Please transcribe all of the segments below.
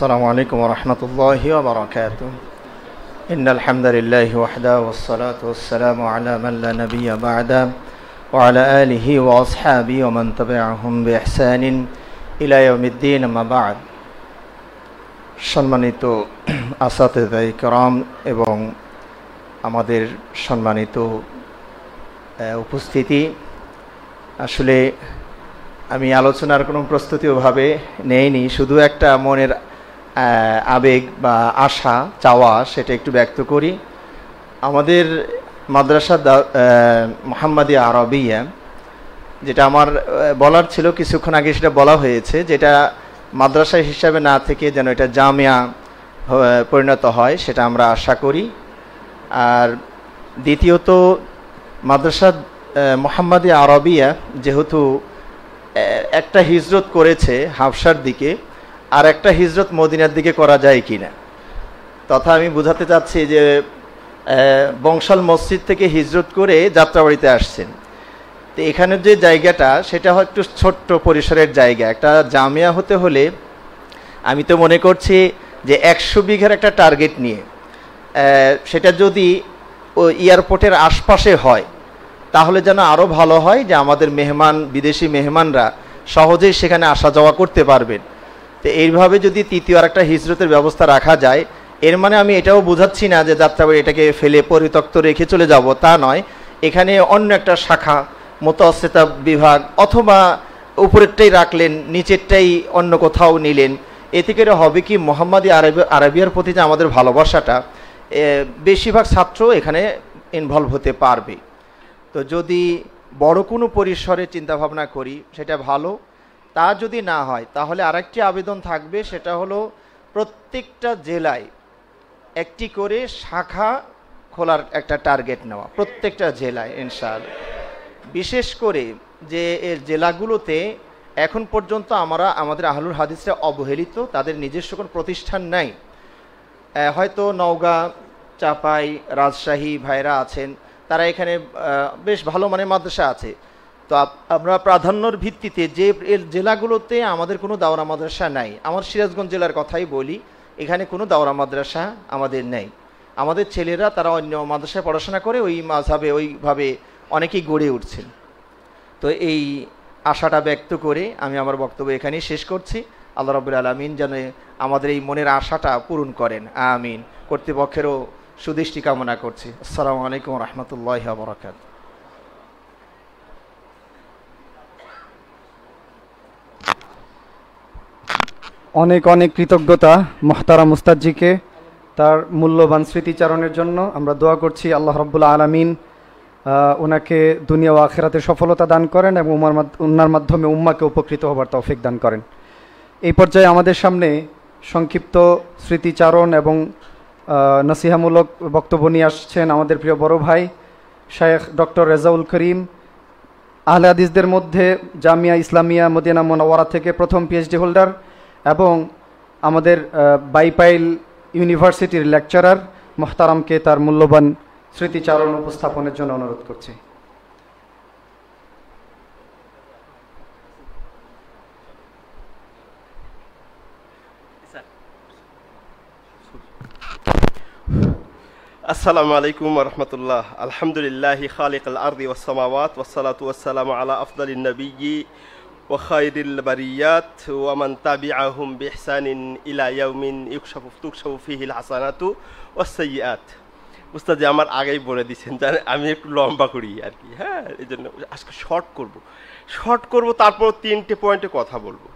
السلام عليكم ورحمة الله وبركاته. إن الحمد لله وحده والصلاة والسلام على من لا نبي بعده وعلى آله وأصحابه ومن تبعهم بإحسان إلى يوم الدين أما بعد. সম্মানিত আসাতিজা ইকরাম এবং আমাদের সম্মানিত উপস্থিতি, আসলে আমি আলোচনার কোনো প্রস্তুতিভাবে নেইনি, শুধু একটা মনের আবেগ বা আশা চাওয়া সেটা একটু ব্যক্ত করি। আমাদের মাদ্রাসা মুহাম্মাদিয়া আরবিয়া, যেটা আমার বলার ছিল কিছুক্ষণ আগে সেটা বলা হয়েছে, যেটা মাদ্রাসা হিসাবে না থেকে যেন এটা জামিয়া পরিণত হয় সেটা আমরা আশা করি। আর দ্বিতীয়ত, মাদ্রাসা মুহাম্মাদিয়া আরবিয়া যেহেতু একটা হিজরত করেছে হাবশার দিকে, আর একটা হিজরত মদিনার দিকে করা যায় কিনা, তথা আমি বোঝাতে চাচ্ছি যে বংশাল মসজিদ থেকে হিজরত করে যাত্রাবাড়িতে আসছেন, তো এখানের যে জায়গাটা সেটা হয় একটু ছোট্ট পরিসরের জায়গা। একটা জামিয়া হতে হলে আমি তো মনে করছি যে 100 বিঘার একটা টার্গেট নিয়ে, সেটা যদি এয়ারপোর্টের আশপাশে হয় তাহলে যেন আরও ভালো হয়, যে আমাদের মেহমান, বিদেশি মেহমানরা সহজেই সেখানে আসা যাওয়া করতে পারবেন। তো এইভাবে যদি তৃতীয় আরেকটা হিজরতের ব্যবস্থা রাখা যায়, এর মানে আমি এটাও বোঝাচ্ছি না যে যাত্রাবাড়ি এটাকে ফেলে পরিত্যক্ত রেখে চলে যাব, তা নয়। এখানে অন্য একটা শাখা, মুতাওয়াসসিতা বিভাগ, অথবা উপরেরটাই রাখলেন, নিচেরটাই অন্য কোথাও নিলেন, এতে করে হবে কি মুহাম্মাদি আরবিয়ার প্রতি যে আমাদের ভালোবাসাটা, বেশিরভাগ ছাত্র এখানে ইনভলভ হতে পারবে। তো যদি বড় কোনো পরিসরে চিন্তাভাবনা করি সেটা ভালো। তা যদি না হয় তাহলে আরেকটি আবেদন থাকবে, সেটা হলো প্রত্যেকটা জেলায় একটি করে শাখা খোলার একটা টার্গেট নেওয়া, প্রত্যেকটা জেলায় ইনশাআল্লাহ। বিশেষ করে যে এর জেলাগুলোতে এখন পর্যন্ত আমাদের আহলুল হাদিসরা অবহেলিত, তাদের নিজস্ব কোনো প্রতিষ্ঠান নাই। হয়তো নওগাঁ, চাপাই, রাজশাহী ভাইরা আছেন, তারা এখানে বেশ ভালো মানের মাদ্রাসা আছে। তো আমরা প্রাধান্যর ভিত্তিতে যে জেলাগুলোতে আমাদের কোনো দাওরা মাদ্রাসা নাই, আমার সিরাজগঞ্জ জেলার কথাই বলি, এখানে কোনো দাওরা মাদ্রাসা আমাদের নেই। আমাদের ছেলেরা তারা অন্য মাদ্রাসায় পড়াশোনা করে ওই মাযহাবে ওইভাবে অনেকেই গড়ে উঠছেন। তো এই আশাটা ব্যক্ত করে আমি আমার বক্তব্য এখানেই শেষ করছি। আল্লাহ রাব্বুল আলামিন যেন আমাদের এই মনের আশাটা পূরণ করেন, আমিন। কর্তৃপক্ষেরও সুদৃষ্টি কামনা করছি। আসসালামু আলাইকুম ওয়া রাহমাতুল্লাহি ওয়া বারাকাতুহু। অনেক অনেক কৃতজ্ঞতা মুহতারাম উস্তাদজিকে তার মূল্যবান স্মৃতিচারণের জন্য। আমরা দোয়া করছি আল্লাহ রাব্বুল আলামিন ওনাকে দুনিয়া ও আখিরাতে সফলতা দান করেন এবং ওনার মাধ্যমে উম্মাকে উপকৃত হবার তৌফিক দান করেন। এই পর্যায়ে আমাদের সামনে সংক্ষিপ্ত স্মৃতিচারণ এবং নসিহামূলক বক্তব্য নিয়ে আসছেন আমাদের প্রিয় বড় ভাই শায়েখ ডক্টর রেজাউল করিম, আহলে হাদিসদের মধ্যে জামিয়া ইসলামিয়া মদিনা মুনাওয়ারা থেকে প্রথম পিএইচডি হোল্ডার এবং আমাদের বাইপাইল ইউনিভার্সিটির লেকচারার। মুহতারামকে তার মূল্যবান স্মৃতিচারণ উপস্থাপনের জন্য অনুরোধ করছি। আসসালামু আলাইকুম ওয়া রাহমাতুল্লাহ। আলহামদুলিল্লাহি খালিকাল আরদি ওয়াস সামাওয়াত ওয়াস সালাতু ওয়াস সালামু আলা আফদালিন নাবিয়্যি ওয়া খায়রিল বারিয়াত ওয়া মান তাবিআহুম বিইহসানিন ইলা ইয়াউমিন তুকশাফু ফীহিল হাসানাতু ওয়াস সাইয়্যাত। উস্তাদ আমার আগেই বলে দিয়েছেন, জানেন আমি একটু লম্বা করি আর কি, হ্যাঁ, এই জন্য আজকে শর্ট করব, তারপর 3টে পয়েন্টে কথা বলবো।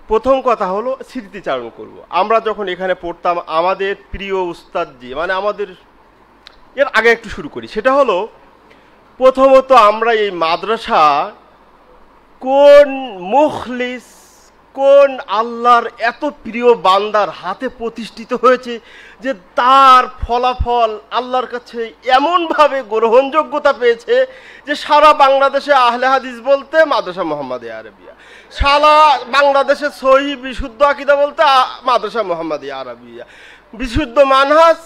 প্রথম কথা হলো স্মৃতিচারণ করব। আমরা যখন এখানে পড়তাম আমাদের প্রিয় উস্তাদজি, মানে আমাদের এর আগে একটু শুরু করি, সেটা হলো প্রথমত আমরা এই মাদ্রাসা কোন মুখলিস, কোন আল্লাহর এত প্রিয় বান্দার হাতে প্রতিষ্ঠিত হয়েছে যে তার ফলাফল আল্লাহর কাছে এমনভাবে গ্রহণযোগ্যতা পেয়েছে যে সারা বাংলাদেশে আহলে হাদিস বলতে মাদ্রাসা মুহাম্মাদিয়া আরবিয়া, সারা বাংলাদেশে সহিহ বিশুদ্ধ আকীদা বলতে মাদ্রাসা মুহাম্মাদিয়া আরবিয়া, বিশুদ্ধ মানহাজ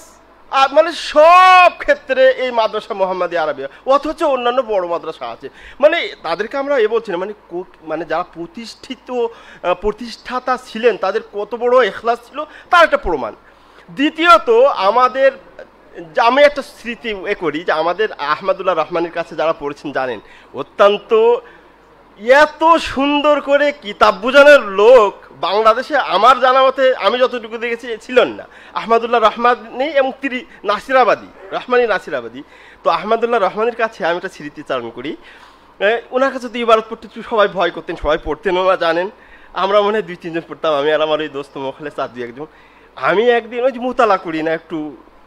আর মানে সব ক্ষেত্রে এই মাদ্রাসা মোহাম্মদী আরবিয়া, অথচ অন্যান্য বড় মাদ্রাসা আছে। মানে তাদেরকে আমরা বলছি না, মানে যারা প্রতিষ্ঠাতা ছিলেন তাদের কত বড় ইখলাস ছিল তার একটা প্রমাণ। দ্বিতীয়ত আমাদের, আমি একটা স্মৃতি করি যে আমাদের আহমদুল্লাহ রহমানের কাছে যারা পড়েছেন জানেন, অত্যন্ত এত সুন্দর করে কিতাব বোঝানোর লোক বাংলাদেশে আমার জানা মতে আমি যতটুকু দেখেছি ছিলেন না। আহমদুল্লাহ রহমানি এবং তিনি নাসিরাবাদী। তো আহমদুল্লাহ রহমানের কাছে আমি একটা স্মৃতিচারণ করি। ওনার কাছে তো ইবারত পড়তে সবাই ভয় করতেন, সবাই পড়তেন, ওরা জানেন। আমরা মনে হয় 2-3 জন পড়তাম, আমি আর আমার ওই দোস্ত মোখলেস আর 2-1 জন। আমি একদিন ওই যে মোতালা করি না, একটু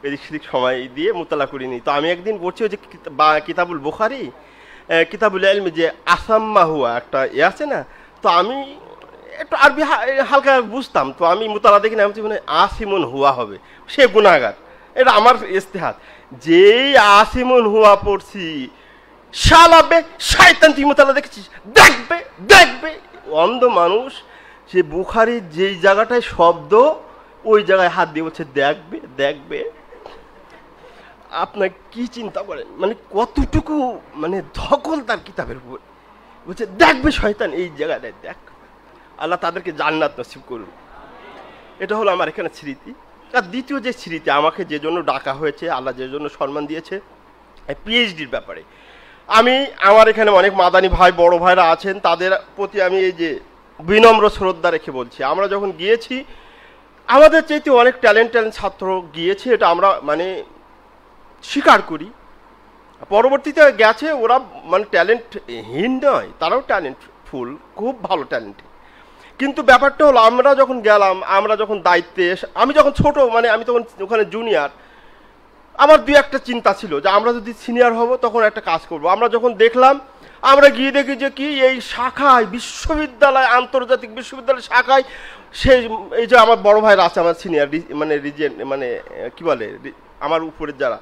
এদিক সেদিক সময় দিয়ে মোতালা করিনি, তো আমি একদিন পড়ছি ওই যে কিতাবুল বুখারী, কিতাবুল ইলম, যে আসাম্মা হুয়া একটা আছে না, তো আমি একটু আরবি হালকা বুঝতাম, তো আমি মোতালা দেখি না, আমি মানে আসিমুন হুয়া হবে, সে গুনাহগার, এটা আমার ইস্তেহাদ। যেই আসিমুন হুয়া পড়ছি, শালাবে শয়তান, তুই মোতালা দেখেছিস, দেখবে অন্ধ মানুষ সে বুখারীর যেই জায়গাটায় শব্দ ওই জায়গায় হাত দিয়ে বলছে দেখবে। আপনার কি চিন্তা করেন, মানে কতটুকু মানে ধকল তার কিতাবের উপর, বলছে দেখবে শয়তান এই জায়গাটায় দেখ। আল্লাহ তাদেরকে জান্নাত নসিব করুন। এটা হলো আমার এখানে স্মৃতি। আর দ্বিতীয় যে স্মৃতি, আমাকে যে জন্য ডাকা হয়েছে, আল্লাহ যে জন্য সম্মান দিয়েছে, পিএইচডির ব্যাপারে আমার এখানে অনেক মাদানী ভাই, বড় ভাইরা আছেন, তাদের প্রতি আমি এই যে বিনম্র শ্রদ্ধা রেখে বলছি, আমরা যখন গিয়েছি আমাদের চাইতে অনেক ট্যালেন্ট ছাত্র গিয়েছে, এটা আমরা মানে স্বীকার করি। পরবর্তীতে গেছে ওরা মানে ট্যালেন্টহীন নয়, তারাও ট্যালেন্টফুল, খুব ভালো ট্যালেন্ট। কিন্তু ব্যাপারটা হলো আমরা যখন গেলাম, আমরা যখন দায়িত্বে, আমি যখন ছোট, মানে আমি তখন ওখানে জুনিয়র, আমার 2-1টা চিন্তা ছিল যে আমরা যদি সিনিয়র হব তখন একটা কাজ করব। আমরা যখন দেখলাম, আমরা গিয়ে দেখি যে কি এই শাখায় বিশ্ববিদ্যালয়, আন্তর্জাতিক বিশ্ববিদ্যালয় শাখায়, এই যে আমার বড় ভাইরা আছে, আমার সিনিয়র মানে কি বলে আমার উপরের যারা,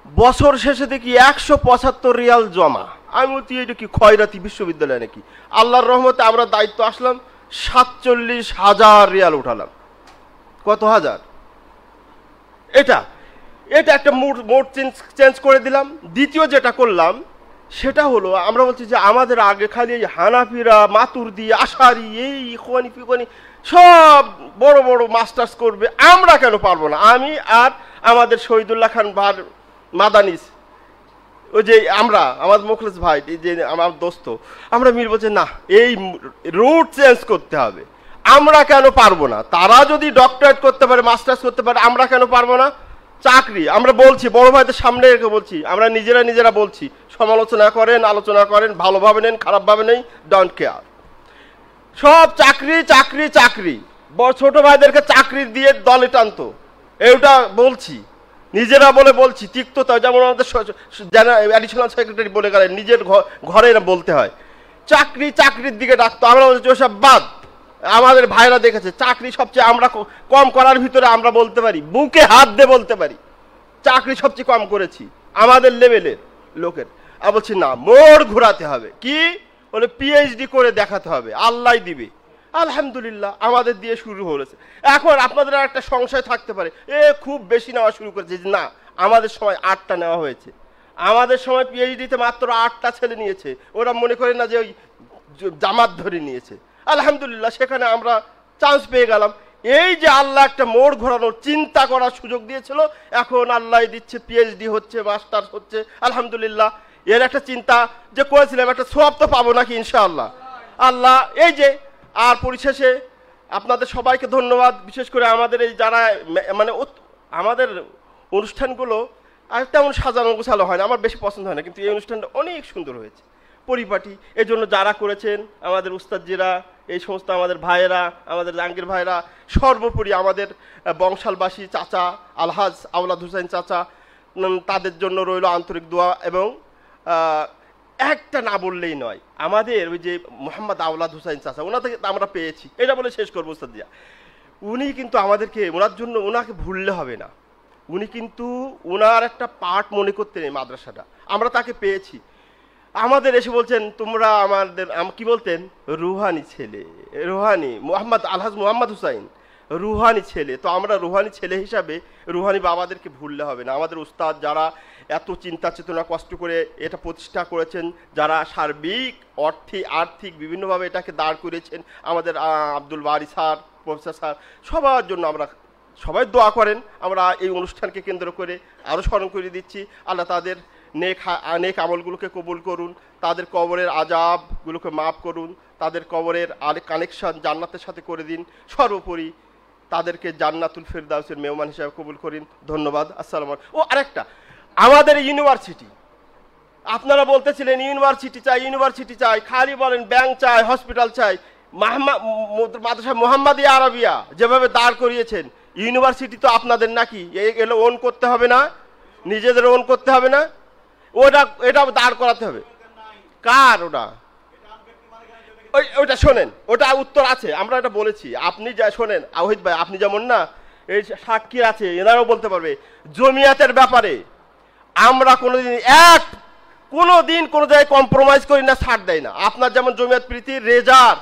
বছর শেষে দেখি 175 রিয়াল জমা। আমি বলছি এটা কি খয়রাতি বিশ্ববিদ্যালয় নাকি? আল্লাহর রহমতে আমরা দায়িত্ব আসলাম, 47,000 রিয়াল উঠালাম। কত হাজার? এটা একটা মোড চেঞ্জ করে দিলাম। দ্বিতীয় যেটা করলাম সেটা হলো, আমরা বলছি যে আমাদের আগে খালি এই হানাফিরা, মাতুরদি, আশারি, এই ইখওয়ানি ফিখওয়ানি সব বড় বড় মাস্টার্স করবে, আমরা কেন পারবো না? আমি আর আমাদের শহীদুল্লাহ খান ভার মাদানিস, ওই যে আমাদের মুখলেস ভাই, যে আমার দোস্ত, আমরা মিল বলছে না, এই রুট চেঞ্জ করতে হবে, আমরা কেন পারবো না? তারা যদি ডক্টরেট করতে পারে, মাস্টার্স করতে পারে, আমরা কেন পারবো না? চাকরি আমরা বলছি, বড় ভাইদের সামনে রেখে বলছি, আমরা নিজেরা বলছি, সমালোচনা করেন, আলোচনা করেন, ভালোভাবে নেন, খারাপভাবে নেই, ডোন্ট কেয়ার, সব চাকরি। বড় ছোট ভাইদেরকে চাকরি দিয়ে দলে টানতো, এইটা বলছি, নিজেরা বলছি, তিক্ততা, যেমন আমাদের অ্যাডিশনাল সেক্রেটারি বলে গেলেন, নিজের ঘরে বলতে হয়, চাকরির দিকে ডাকতো। আমরা বলছি ওসব বাদ। আমাদের ভাইরা দেখেছে চাকরি সবচেয়ে আমরা কম করার ভিতরে আমরা বলতে পারি, বুকে হাত দিয়ে বলতে পারি, চাকরি সবচেয়ে কম করেছি আমাদের লেভেলের লোকের। আর বলছি না, মোড় ঘোরাতে হবে, কি বলে পিএইচডি করে দেখাতে হবে, আল্লাহ দিবে। আলহামদুলিল্লাহ আমাদের দিয়ে শুরু হয়েছে। এখন আপনাদের একটা সংশয় থাকতে পারে, খুব বেশি নেওয়া শুরু করেছে। না, আমাদের সময় 8টা নেওয়া হয়েছে। আমাদের সময় পিএইচডিতে মাত্র 8টা ছেলে নিয়েছে। ওরা মনে করে না যে ওই জামাত ধরে নিয়েছে। আলহামদুলিল্লাহ সেখানে আমরা চান্স পেয়ে গেলাম। এই যে আল্লাহ একটা মোড় ঘোরানোর চিন্তা করার সুযোগ দিয়েছিল, এখন আল্লাহ দিচ্ছে, পিএইচডি হচ্ছে, মাস্টার্স হচ্ছে, আলহামদুলিল্লাহ। এর একটা চিন্তা যে করেছিলাম, একটা সওয়াব তো পাবো নাকি ইনশাআল্লাহ। আল্লাহ এই যে, আর পরিশেষে আপনাদের সবাইকে ধন্যবাদ, বিশেষ করে আমাদের এই যারা মানে আমাদের অনুষ্ঠানগুলো আর তেমন সাজানো গোছালো হয় না, আমার বেশি পছন্দ হয় না, কিন্তু এই অনুষ্ঠানটা অনেক সুন্দর হয়েছে, পরিপাটি। এই জন্য যারা করেছেন, আমাদের উস্তাদজিরা, এই সমস্ত আমাদের ভাইয়েরা, আমাদের জাহাঙ্গীর ভাইরা, সর্বোপরি আমাদের বংশালবাসী চাচা আলহাজ আওলাদ হোসেন চাচা, তাদের জন্য রইল আন্তরিক দোয়া। এবং একটা না বললেই নয়, আমাদের ওই যে মোহাম্মদ আওলাদ হোসেন চাচা, ওনাকে আমরা পেয়েছি, এটা বলে শেষ করবো উস্তাদজিয়া। উনি কিন্তু আমাদেরকে, ওনার জন্য ওনাকে ভুললে হবে না, উনি কিন্তু ওনার একটা পার্ট মনে করতেন এই মাদ্রাসাটা। আমরা তাকে পেয়েছি, আমাদের এসে বলছেন তোমরা আমাদের, কি বলতেন, রুহানি ছেলে, রুহানি মোহাম্মদ আলহাজ মোহাম্মদ হুসাইন, রুহানি ছেলে। তো আমরা রুহানি ছেলে হিসাবে রুহানি বাবাদেরকে ভুললে হবে না। আমাদের উস্তাদ যারা এত চিন্তা চেতনা কষ্ট করে এটা প্রতিষ্ঠা করেছেন, যারা সার্বিক আর্থিক বিভিন্নভাবে এটাকে দাঁড় করিয়েছেন, আমাদের আব্দুল বারি স্যার, প্রফেসর স্যার, সবার জন্য আমরা সবাই দোয়া করেন। আমরা এই অনুষ্ঠানকে কেন্দ্র করে আরও স্মরণ করে দিচ্ছি, আল্লাহ তাদের নেক আমলগুলোকে কবুল করুন, তাদের কবরের আযাবগুলোকে মাফ করুন, তাদের কবরের কানেকশন জান্নাতের সাথে করে দিন, সর্বোপরি তাদেরকে জান্নাতুল ফিরদাউসের মেহমান হিসাবে কবুল করেন। ধন্যবাদ। আসসালামু আলাইকুম। ও আরেকটা, আমাদের ইউনিভার্সিটি, আপনারা বলতেছিলেন ইউনিভার্সিটি চাই, খালি বলেন ব্যাংক চাই, হসপিটাল চাই। মাদ্রাসা মোহাম্মদিয়া আরাবিয়া যেভাবে দাঁড় করিয়েছেন, ইউনিভার্সিটি তো আপনাদের নাকি? এগুলো ওন করতে হবে না? নিজেদের ওন করতে হবে না? এটা দাঁড় করাতে হবে। কার ওটা? ওইটা শোনেন, ওটা উত্তর আছে, আমরা এটা বলেছি। আপনি যা শোনেন আওহিদ ভাই, আপনি যেমন না, এই সাক্ষী আছে, এনারাও বলতে পারবে। জমিয়াতের ব্যাপারে আমরা কোনোদিন কোনো জায়গায় কম্প্রোমাইজ করি না, ছাড় দেয় না। আপনার যেমন জমিয়াত প্রীতি, রেজার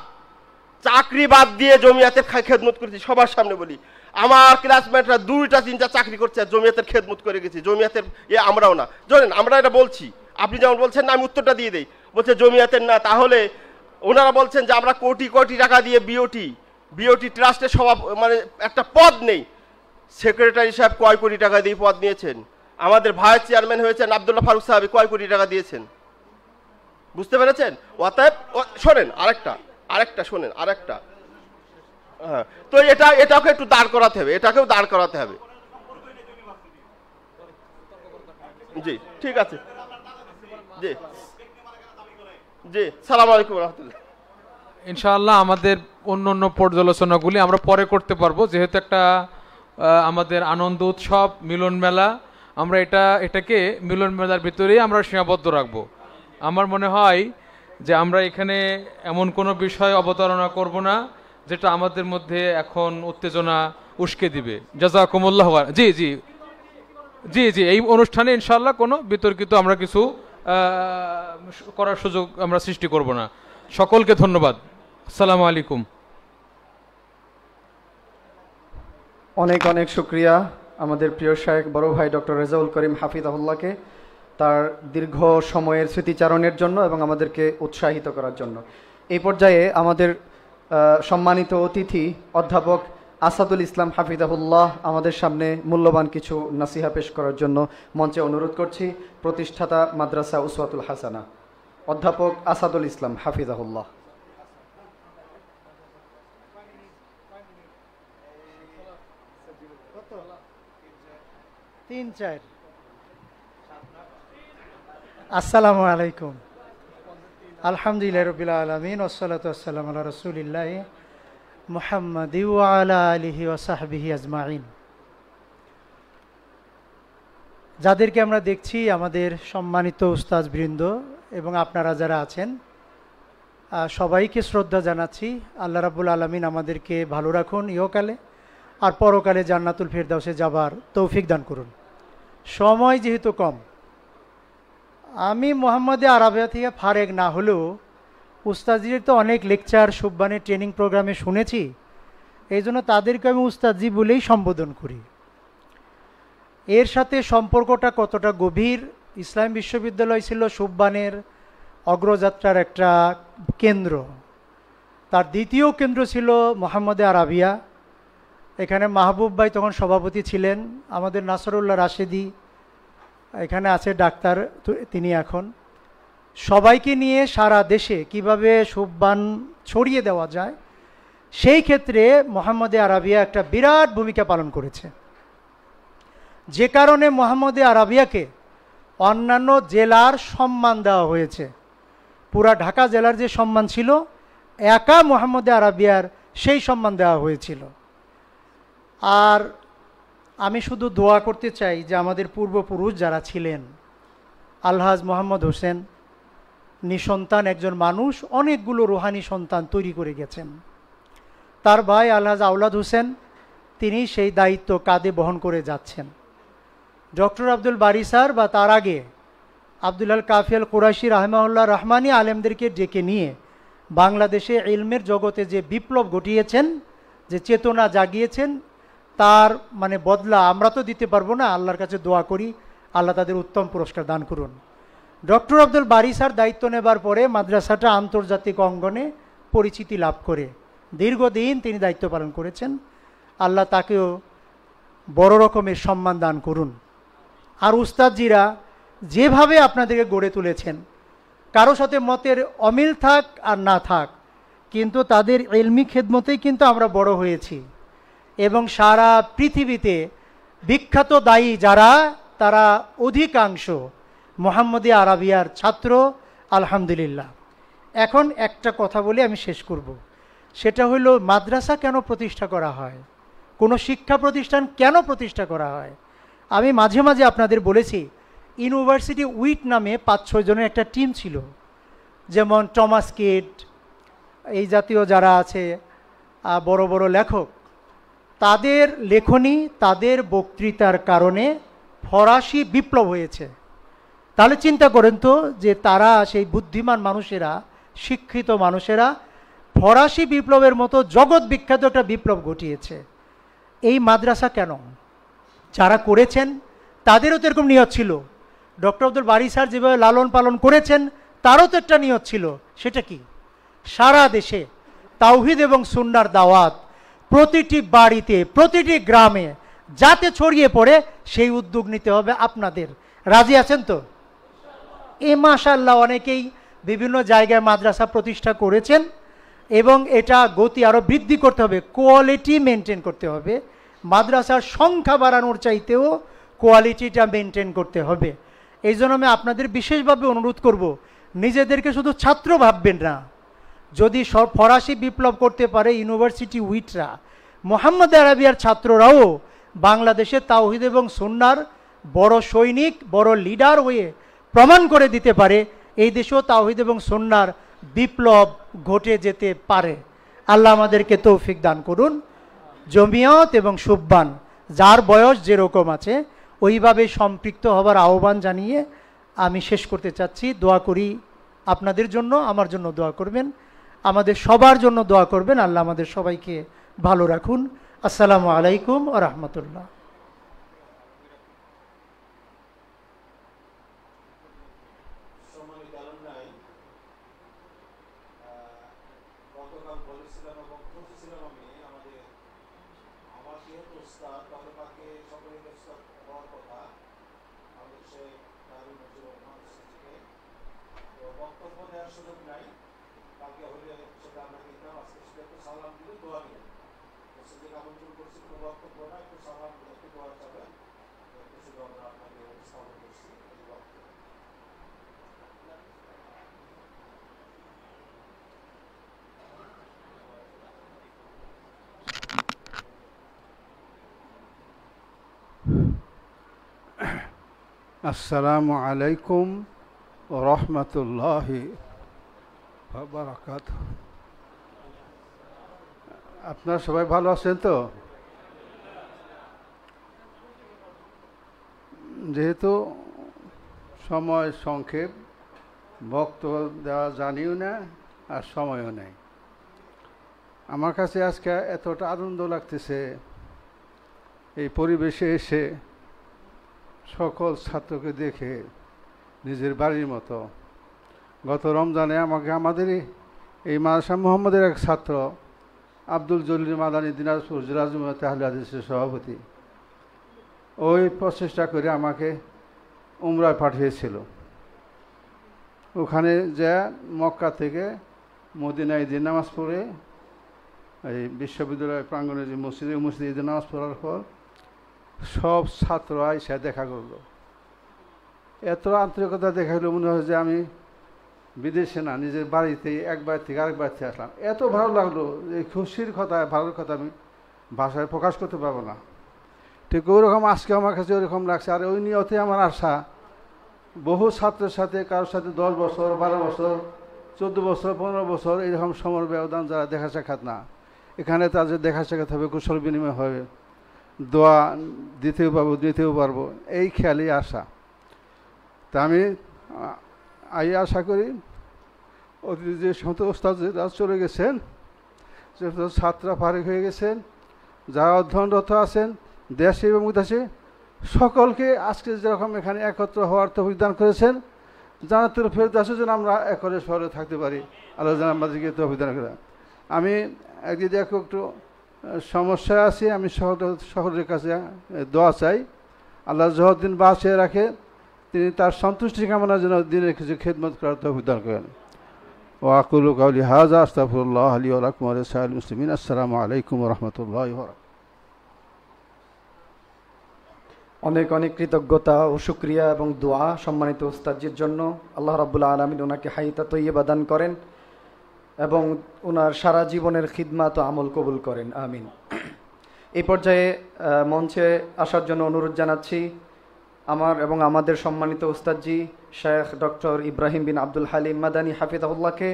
চাকরি বাদ দিয়ে জমিয়াতের খেদমত করেছি, সবার সামনে বলি। আমার ক্লাসমেটরা 2-3টা চাকরি করছে, জমিয়াতের খেদমত করে গেছি। জমিয়াতের আমরাও না, জানেন, আমরা এটা বলছি। আপনি যেমন বলছেন না, আমি উত্তরটা দিয়ে দেই, বলছে জমিয়াতের না। তাহলে ওনারা বলছেন যে আমরা কোটি কোটি টাকা দিয়ে বিওটি ট্রাস্টের মানে একটা পদ নেই। সেক্রেটারি সাহেব কয় কোটি টাকা দিয়ে পদ নিয়েছেন? আমাদের ভাইস চেয়ারম্যান হয়েছেন আব্দুল্লাহ ফারুক সাহেব, কয় কোটি টাকা দিয়েছেন? বুঝতে পেরেছেন? অতএব শোনেন আরেকটা শোনেন, হ্যাঁ, তো এটাকে একটু দাঁড় করাতে হবে, এটাকেও দাঁড় করাতে হবে। জি, ঠিক আছে। জি, সালাম আলাইকুম রহমতুল্লাহ। ইনশাআল্লাহ আমাদের অন্য পর্যালোচনাগুলি আমরা পরে করতে পারবো, যেহেতু একটা আমাদের আনন্দ উৎসব, মিলন মেলা, আমরা এটাকে মিলন মেলার ভিতরেই আমরা সীমাবদ্ধ রাখবো। আমার মনে হয় যে আমরা এখানে এমন কোনো বিষয় অবতারণা করব না যেটা আমাদের মধ্যে এখন উত্তেজনা উস্কে দিবে। জাযাকুমুল্লাহ। জি জি জি জি এই অনুষ্ঠানে ইনশাআল্লাহ কোনো বিতর্কিত আমরা কিছু করার সুযোগ আমরা সৃষ্টি করব না। সকলকে ধন্যবাদ। আসসালামু আলাইকুম। অনেক অনেক শুকরিয়া আমাদের প্রিয় শায়েখ বড় ভাই ডক্টর রেজাউল করিম হাফিজাহুল্লাহকে তার দীর্ঘ সময়ের স্মৃতিচারণের জন্য এবং আমাদেরকে উৎসাহিত করার জন্য। এই পর্যায়ে আমাদের সম্মানিত অতিথি অধ্যাপক আসাদুল ইসলাম হাফিজাহুল্লাহ আমাদের সামনে মূল্যবান কিছু নাসিহা পেশ করার জন্য মঞ্চে অনুরোধ করছি। প্রতিষ্ঠাতা মাদ্রাসা উসওয়াতুল হাসানা অধ্যাপক আসাদুল ইসলাম হাফিজাহুল্লাহ। আসসালামু আলাইকুম। আলহামদুলিল্লাহ রাব্বিল আলামিন ওয়াসসালাতু ওয়াসসালামু আলা রাসূলিল্লাহ মুহাম্মাদি ওয়া আলা আলিহি ওয়া সাহবিহি আজমাইন। যাদেরকে আমরা দেখছি, আমাদের সম্মানিত উস্তাদবৃন্দ এবং আপনারা যারা আছেন, সবাইকে শ্রদ্ধা জানাচ্ছি। আল্লাহ রাব্বুল আলামিন আমাদেরকে ভালো রাখুন ইহকালে, আর পরকালে জান্নাতুল ফিরদাউসে যাবার তৌফিক দান করুন। সময় যেহেতু কম, আমি মোহাম্মদিয়া আরাবিয়া থেকে ফারেক না হলেও উস্তাদজির তো অনেক লেকচার সুববানের ট্রেনিং প্রোগ্রামে শুনেছি, এই জন্য তাদেরকে আমি উস্তাদজি বলেই সম্বোধন করি। এর সাথে সম্পর্কটা কতটা গভীর, ইসলাম বিশ্ববিদ্যালয় ছিল সুববানের অগ্রযাত্রার একটা কেন্দ্র। তার দ্বিতীয় কেন্দ্র ছিল মোহাম্মদিয়া আরাবিয়া। এখানে মাহবুব ভাই তখন সভাপতি ছিলেন, আমাদের নাসরুল্লাহ রাশেদি এখানে আছে ডাক্তার, তিনি এখন। সবাইকে নিয়ে সারা দেশে কিভাবে সুববান ছড়িয়ে দেওয়া যায়, সেই ক্ষেত্রে মোহাম্মদিয়া আরাবিয়া একটা বিরাট ভূমিকা পালন করেছে। যে কারণে মোহাম্মদিয়া আরাবিয়াকে অন্যান্য জেলার সম্মান দেওয়া হয়েছে। পুরা ঢাকা জেলার যে সম্মান ছিল, একা মোহাম্মদিয়া আরাবিয়ার সেই সম্মান দেওয়া হয়েছিল। আর আমি শুধু দোয়া করতে চাই যে আমাদের পূর্বপুরুষ যারা ছিলেন, আলহাজ মোহাম্মদ হোসেন নিঃসন্তান একজন মানুষ, অনেকগুলো রুহানি সন্তান তৈরি করে গেছেন। তার ভাই আলহাজ আওলাদ হোসেন, তিনি সেই দায়িত্ব কাঁধে বহন করে যাচ্ছেন। ডক্টর আব্দুল বারি স্যার বা তার আগে আব্দুল আল কাফি আল কুরাইশি রাহমাহুল্লাহ রহমানি আলেমদেরকে ডেকে নিয়ে বাংলাদেশে ইলমের জগতে যে বিপ্লব ঘটিয়েছেন, যে চেতনা জাগিয়েছেন তার মানে বদলা আমরা তো দিতে পারবো না, আল্লাহর কাছে দোয়া করি আল্লাহ তাদের উত্তম পুরস্কার দান করুন। ডক্টর আব্দুল বারী স্যার দায়িত্ব নেবার পরে মাদ্রাসাটা আন্তর্জাতিক অঙ্গনে পরিচিতি লাভ করে দীর্ঘদিন তিনি দায়িত্ব পালন করেছেন। আল্লাহ তাকেও বড় রকমের সম্মান দান করুন। আর উস্তাদজিরা যেভাবে আপনাদেরকে গড়ে তুলেছেন, কারো সাথে মতের অমিল থাক আর না থাক, কিন্তু তাদের ইলমি খেদমতেই কিন্তু আমরা বড় হয়েছি। এবং সারা পৃথিবীতে বিখ্যাত দায়ী যারা, তারা অধিকাংশ মোহাম্মদিয়া আরাবিয়ার ছাত্র, আলহামদুলিল্লাহ। এখন একটা কথা বলে আমি শেষ করব, সেটা হলো মাদ্রাসা কেন প্রতিষ্ঠা করা হয়, কোনো শিক্ষা প্রতিষ্ঠান কেন প্রতিষ্ঠা করা হয়। আমি মাঝে মাঝে আপনাদের বলেছি, ইউনিভার্সিটি উইট নামে 5-6 জনের একটা টিম ছিল, যেমন টমাস কিড, এই জাতীয় যারা আছে বড় বড় লেখক, তাদের লেখনী, তাদের বক্তৃতার কারণে ফরাসি বিপ্লব হয়েছে। তাহলে চিন্তা করেন তো যে তারা, সেই বুদ্ধিমান মানুষেরা, শিক্ষিত মানুষেরা ফরাসি বিপ্লবের মতো জগৎ বিখ্যাত একটা বিপ্লব ঘটিয়েছে। এই মাদ্রাসা কেন? যারা করেছেন তাদেরও তো এরকম নিয়ত ছিল। ডক্টর আব্দুল বারী স্যার যেভাবে লালন পালন করেছেন, তারও তো একটা নিয়ত ছিল। সেটা কি? সারা দেশে তাওহীদ এবং সুন্নাহর দাওয়াত প্রতিটি বাড়িতে, প্রতিটি গ্রামে যাতে ছড়িয়ে পড়ে, সেই উদ্যোগ নিতে হবে আপনাদের। রাজি আছেন তো? মাশাআল্লাহ অনেকেই বিভিন্ন জায়গায় মাদ্রাসা প্রতিষ্ঠা করেছেন, এবং এটা গতি আরও বৃদ্ধি করতে হবে, কোয়ালিটি মেনটেন করতে হবে। মাদ্রাসার সংখ্যা বাড়ানোর চাইতেও কোয়ালিটিটা মেনটেন করতে হবে। এই জন্য আমি আপনাদের বিশেষভাবে অনুরোধ করব, নিজেদেরকে শুধু ছাত্র ভাববেন না। যদি ফরাসি বিপ্লব করতে পারে ইউনিভার্সিটি উইটরা, মোহাম্মদ আরাবিয়ার ছাত্ররাও বাংলাদেশে তাওহীদ এবং সুন্নাহর বড় সৈনিক, বড় লিডার হয়ে প্রমাণ করে দিতে পারে, এই দেশেও তাওহীদ এবং সুন্নাহর বিপ্লব ঘটে যেতে পারে। আল্লাহ আমাদেরকে তৌফিক দান করুন। জমিয়ত এবং সুববান যার বয়স যেরকম আছে ওইভাবে সম্পৃক্ত হবার আহ্বান জানিয়ে আমি শেষ করতে চাচ্ছি। দোয়া করি আপনাদের জন্য, আমার জন্য দোয়া করবেন, আমাদের সবার জন্য দোয়া করবেন। আল্লাহ আমাদের সবাইকে ভালো রাখুন। আসসালামু আলাইকুম ওয়া রাহমাতুল্লাহ। আসসালামু আলাইকুম ওয়া রাহমাতুল্লাহি ওয়া বারাকাতুহু। আপনারা সবাই ভালো আছেন তো? যেহেতু সময় সংক্ষেপ, বক্তব্য দেওয়া জানিও না আর সময়ও নেই। আমার কাছে আজকে এতটা আনন্দ লাগতেছে এই পরিবেশে এসে, সকল ছাত্রকে দেখে নিজের বাড়ির মতো। গত রমজানে আমাদেরই এই মাদ্রাসা মোহাম্মদের এক ছাত্র আব্দুল জলিল মাদানী দিনাজপুর জেলা জমিয়তে আহলে হাদিসের সভাপতি, ওই প্রচেষ্টা করে আমাকে উমরায় পাঠিয়েছিল। ওখানে যা মক্কা থেকে মদিনায় ঈদের নামাজ পড়ে, এই বিশ্ববিদ্যালয় প্রাঙ্গণে যে মসজিদে ঈদের নামাজ পড়ার পর সব ছাত্র আইসা দেখা করলো। এত আন্তরিকতা দেখাইলো, মনে হয় যে আমি বিদেশে না, নিজের বাড়িতে একবার থেকে আরেক বাড়িতে আসলাম। এত ভালো লাগলো, এই খুশির কথা, ভালোর কথা আমি ভাষায় প্রকাশ করতে পারবো না। ঠিক ওইরকম আজকে আমার কাছে ওইরকম লাগছে। আর ওই নিয়তে আমার আশা, বহু ছাত্রের সাথে, কারোর সাথে 10 বছর, 12 বছর, 14 বছর, 15 বছর এরকম সময়ের ব্যবধান যারা দেখা সাক্ষাৎ না, এখানে তাদের দেখা সাক্ষাৎ হবে, কুশল বিনিময় হবে, দোয়া দিতেও পারবো, এই খেয়ালই আশা। তা আমি আশা করি অতীতে যে সমস্ত ওস্তাদ চলে গেছেন, যে ছাত্ররা ফারিক হয়ে গেছেন, যারা অধ্যয়নরত আছেন দেশে এবং বিদেশে, সকলকে আজকে যেরকম এখানে একত্র হওয়ার তৌফিক দান করেছেন, জান্নাতুল ফেরদাউসে যেন আমরা একরে শহরে থাকতে পারি, আল্লাহ যেন আমাদেরকে তৌফিক দান করেন। আমি একদিকে একটু সমস্যায় আছি, আমি সকলের কাছে দোয়া চাই আল্লাহ যতদিন বাঁচিয়ে রাখে তিনি তার সন্তুষ্টি কামনার জন্য দিনের কিছু খেদমত করার তৌফিক দান করেন। ওয়াকুলু কাউলি হাযা আস্তাগফিরুল্লাহ লি ওয়া লাকুম ওয়া লিসাইরিল মুসলিমিন। আসসালামু আলাইকুম ওয়া রাহমাতুল্লাহি ওয়া বারাকাতুহু। অনেক অনেক কৃতজ্ঞতা ও শুকরিয়া এবং দোয়া সম্মানিত উস্তাদজির জন্য। আল্লাহ রাব্বুল আলামিন ওনাকে হায়াত তৈয়বা দান করেন এবং ওনার সারা জীবনের খিদমাত ও আমল কবুল করেন, আমিন। এই পর্যায়ে মঞ্চে আসার জন্য অনুরোধ জানাচ্ছি আমার এবং আমাদের সম্মানিত উস্তাদজি শেখ ডক্টর ইব্রাহিম বিন আব্দুল হালিম মাদানী হাফিজাহুল্লাহকে,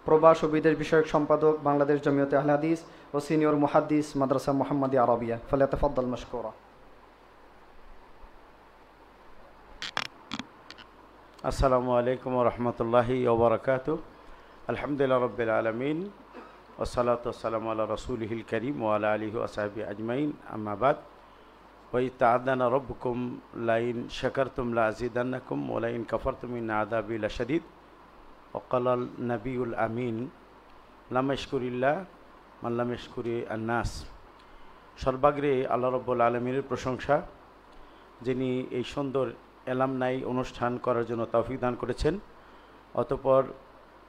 প্রবাস ও বিদেশ বিষয়ক সম্পাদক বাংলাদেশ জমিয়তে আহলে হাদিস ও সিনিয়র মুহাদ্দিস মাদ্রাসা মুহাম্মাদিয়া আরবিয়া। ফালিয়াতাফাদ্দাল মাশকুরা। আসসালামু আলাইকুম ওয়া রাহমাতুল্লাহি ওয়া বারাকাতুহু। আলহামদুলিল্লাহ রাব্বিল আলামিন ওয়াসসালাতু ওয়াসসালামু আলা রাসূলিহিল কারীম ওয়া আলা আলিহি ওয়া সাহবিহি আজমাইন, আম্মা বাদ। ওয়া ইত্তাআযানা রাব্বুকুম লাইন শাকারতুম লাযিদান্নাকুম ওয়া লাইন কাফারতুম ইন্না আযাবি লাশাদীদ। ওয়া ক্বালাল নাবিয়ুল আমিন লাম ইয়াশকুরিল্লাহ মান লাম ইয়াশকুরি আন-নাস। সর্বাগ্রে আল্লাহ রাব্বুল আলামিনের প্রশংসা, যিনি এই সুন্দর এলামনাই অনুষ্ঠান করার জন্য তৌফিক দান করেছেন। অতঃপর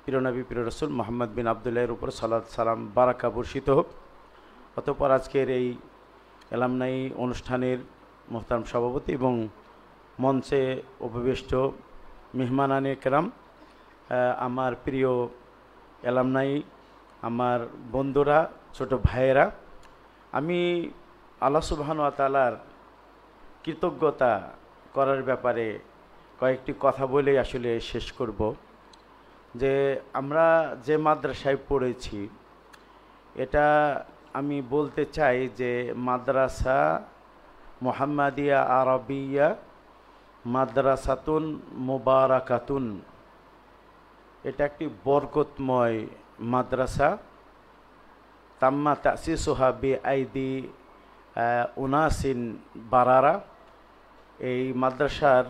প্রিয় নবী প্রিয় রাসূল মুহাম্মদ বিন আবদুল্লাহর উপর সালাত সালাম বারাকা বর্ষিত হোক। অতঃপর আজকের এই এলামনাই অনুষ্ঠানের মোহতারাম সভাপতি এবং মঞ্চে উপবিষ্ট মেহমানানে কেরাম, আমার প্রিয় এলামনাই, আমার বন্ধুরা, ছোট ভাইয়েরা, আমি আল্লাহ সুবহানাহু ওয়া তাআলার কৃতজ্ঞতা করার ব্যাপারে কয়েকটি কথা বলেই আসলে শেষ করব। যে আমরা যে মাদ্রাসায় পড়েছি, এটা আমি বলতে চাই যে মাদ্রাসা মুহাম্মাদিয়া আরবিয়া মাদ্রাসাতুন মুবারাকাতুন, এটা একটি বরকতময় মাদ্রাসা। তাম্মা তাসিসুহা বিআইদি উনাসিন বারারা, এই মাদ্রাসার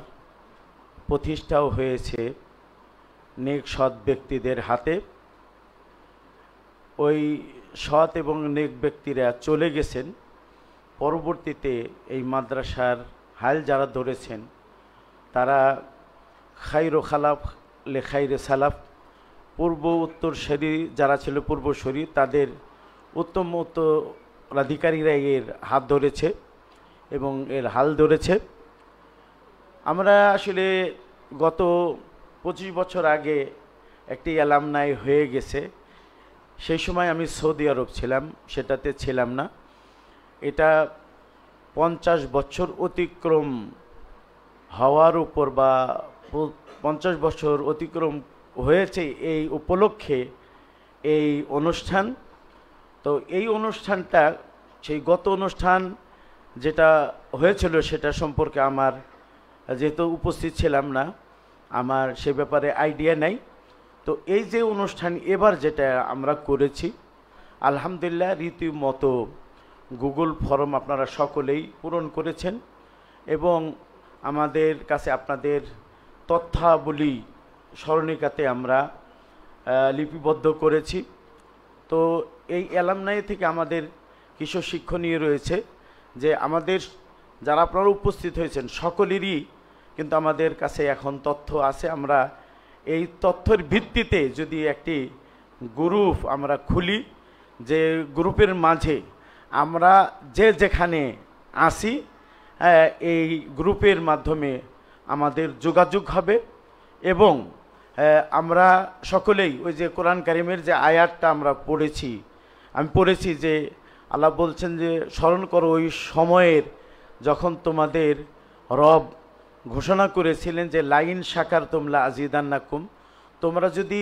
প্রতিষ্ঠাও হয়েছে নেক সৎ ব্যক্তিদের হাতে। ওই সৎ এবং নেক ব্যক্তিরা চলে গেছেন, পরবর্তীতে এই মাদ্রাসার হাল যারা ধরেছেন তারা খাইরো খালাফ লে খাইরে সালাফ, পূর্ব উত্তরসূরি যারা ছিল পূর্বসূরি, তাদের উত্তম উত্তরাধিকারীরা এর হাত ধরেছে এবং এর হাল ধরেছে। আমরা আসলে গত 25 বছর আগে একটি অ্যালামনাই হয়ে গেছে, সেই সময় আমি সৌদি আরব ছিলাম, সেটাতে ছিলাম না। এটা 50 বছর অতিক্রম হওয়ার উপর বা 50 বছর অতিক্রম হয়েছে এই উপলক্ষে এই অনুষ্ঠান। তো এই অনুষ্ঠানটা, সেই গত অনুষ্ঠান যেটা হয়েছিল সেটা সম্পর্কে আমার, যেহেতু উপস্থিত ছিলাম না, আমার সে ব্যাপারে আইডিয়া নাই। তো এই যে অনুষ্ঠান এবার যেটা আমরা করেছি, আলহামদুলিল্লাহ রীতিমতো গুগল ফর্ম আপনারা সকলেই পূরণ করেছেন এবং আমাদের কাছে আপনাদের তথ্যাবলী স্মরণিকাতে আমরা লিপিবদ্ধ করেছি। তো এই অ্যালামনাই থেকে আমাদের কিছু শিক্ষণীয় রয়েছে যে আমাদের যারা আপনারা উপস্থিত হয়েছেন সকলেরই কিন্তু আমাদের কাছে এখন তথ্য আছে। আমরা এই তথ্যের ভিত্তিতে যদি একটি গ্রুপ আমরা খুলি, যে গ্রুপের মাঝে আমরা যে যেখানে আসি এই গ্রুপের মাধ্যমে আমাদের যোগাযোগ হবে এবং আমরা সকলেই ওই যে কোরআন কারিমের যে আয়াতটা আমরা পড়েছি, আমি পড়েছি যে আল্লাহ বলছেন যে স্মরণ করো ওই সময়ের যখন তোমাদের রব ঘোষণা করেছিলেন যে লাইন শাকার তোমলা আজিদান্নাকুম, তোমরা যদি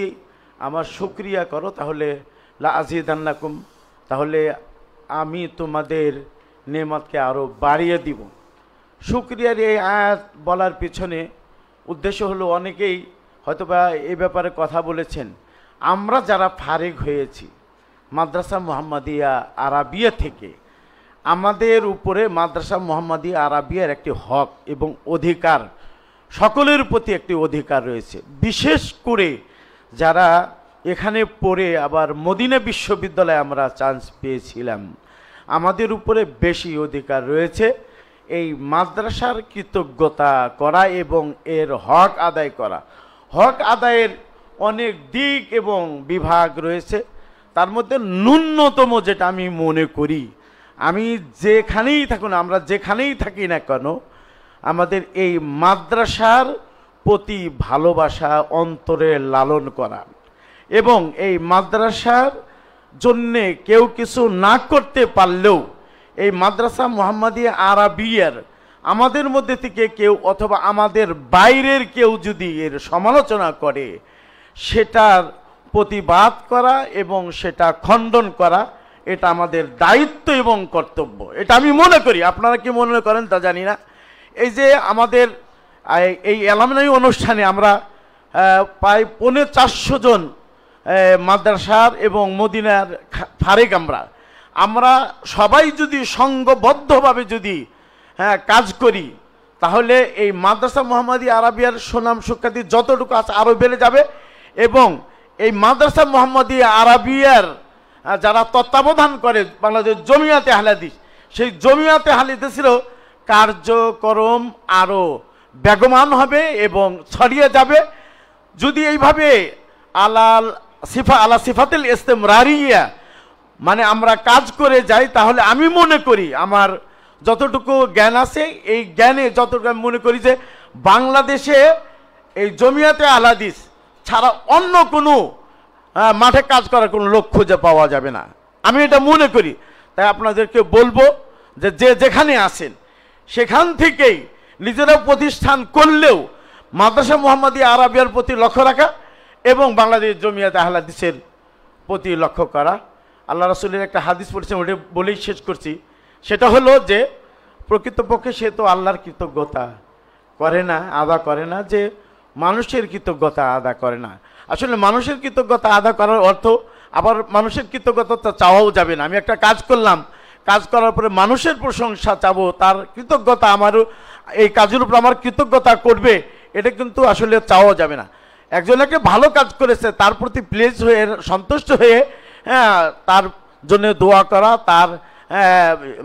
আমার শুকরিয়া করো তাহলে লা আজিদান্নাকুম, তাহলে আমি তোমাদের নেমতকে আরও বাড়িয়ে দিব। শুকরিয়ার এই আয়াত বলার পিছনে উদ্দেশ্য হলো, অনেকেই হয়তোবা এই ব্যাপারে কথা বলেছেন, আমরা যারা ফারিগ হয়েছি মাদ্রাসা মুহাম্মাদিয়া আরাবিয়া থেকে আমাদের উপরে মাদ্রাসা মুহাম্মাদিয়া আরাবিয়ার একটি হক এবং অধিকার, সকলের প্রতি একটি অধিকার রয়েছে। বিশেষ করে যারা এখানে পড়ে আবার মদিনা বিশ্ববিদ্যালয়ে আমরা চান্স পেয়েছিলাম, আমাদের উপরে বেশি অধিকার রয়েছে এই মাদ্রাসার কৃতজ্ঞতা করা এবং এর হক আদায় করা। হক আদায়ের অনেক দিক এবং বিভাগ রয়েছে, তার মধ্যে ন্যূনতম যেটা আমি মনে করি, আমি যেখানেই থাকুন, আমরা যেখানেই থাকি না কেন, আমাদের এই মাদ্রাসার প্রতি ভালোবাসা অন্তরে লালন করা এবং এই মাদ্রাসার জন্যে কেউ কিছু না করতে পারলেও এই মাদ্রাসা মুহাম্মাদিয়া আরাবিয়ার আমাদের মধ্যে থেকে কেউ অথবা আমাদের বাইরের কেউ যদি এর সমালোচনা করে, সেটার প্রতিবাদ করা এবং সেটা খণ্ডন করা, এটা আমাদের দায়িত্ব এবং কর্তব্য। এটা আমি মনে করি, আপনারা কি মনে করেন তা জানি না। এই যে আমাদের এই এলামনাই অনুষ্ঠানে আমরা প্রায় 450 জন মাদ্রাসার এবং মদিনার ফারেক আমরা সবাই যদি সংঘবদ্ধভাবে যদি কাজ করি, তাহলে এই মাদ্রাসা মুহাম্মাদিয়া আরাবিয়ার সুনাম সুখ্যাতি যতটুকু আছে আরও বেড়ে যাবে। এবং এই মাদ্রাসা মুহাম্মাদিয়া আরাবিয়ার যারা তত্ত্বাবধান করে বাংলাদেশ জমিয়াতে আহলে হাদিস, সেই জমিয়াতে আহলে হাদিসেরও কার্যক্রম আরও বেগমান হবে এবং ছড়িয়ে যাবে। যদি এইভাবে আলা সিফাতিল ইস্তিমরারিয়া মানে আমরা কাজ করে যাই, তাহলে আমি মনে করি, আমার যতটুকু জ্ঞান আছে এই জ্ঞানে যতটুকু আমি মনে করি যে বাংলাদেশে এই জমিয়াতে আহলে হাদিস ছাড়া অন্য কোনো মাঠে কাজ করার কোনো লোক খুঁজে পাওয়া যাবে না, আমি এটা মনে করি। তাই আপনাদেরকে বলবো যে যেখানে আছেন সেখান থেকেই নিজেরা প্রতিষ্ঠান করলেও মাদ্রাসা মুহাম্মাদিয়া আরাবিয়ার প্রতি লক্ষ্য রাখা এবং বাংলাদেশ জমিয়াতে আহলে হাদিসের প্রতি লক্ষ্য করা। আল্লাহ রাসূলের একটা হাদিস পড়েছেন, ওটা বলেই শেষ করছি। সেটা হলো যে প্রকৃতপক্ষে সে তো আল্লাহর কৃতজ্ঞতা করে না, আদা করে না, যে মানুষের কৃতজ্ঞতা আদা করে না। আসলে মানুষের কৃতজ্ঞতা আদা করার অর্থ আবার মানুষের কৃতজ্ঞতা চাওয়াও যাবে না। আমি একটা কাজ করলাম, কাজ করার পরে মানুষের প্রশংসা চাবো, তার কৃতজ্ঞতা আমারও এই কাজের উপর আমার কৃতজ্ঞতা করবে, এটা কিন্তু আসলে চাওয়া যাবে না। একজনকে ভালো কাজ করেছে তার প্রতি প্লেজ হয়ে সন্তুষ্ট হয়ে তার জন্য দোয়া করা, তার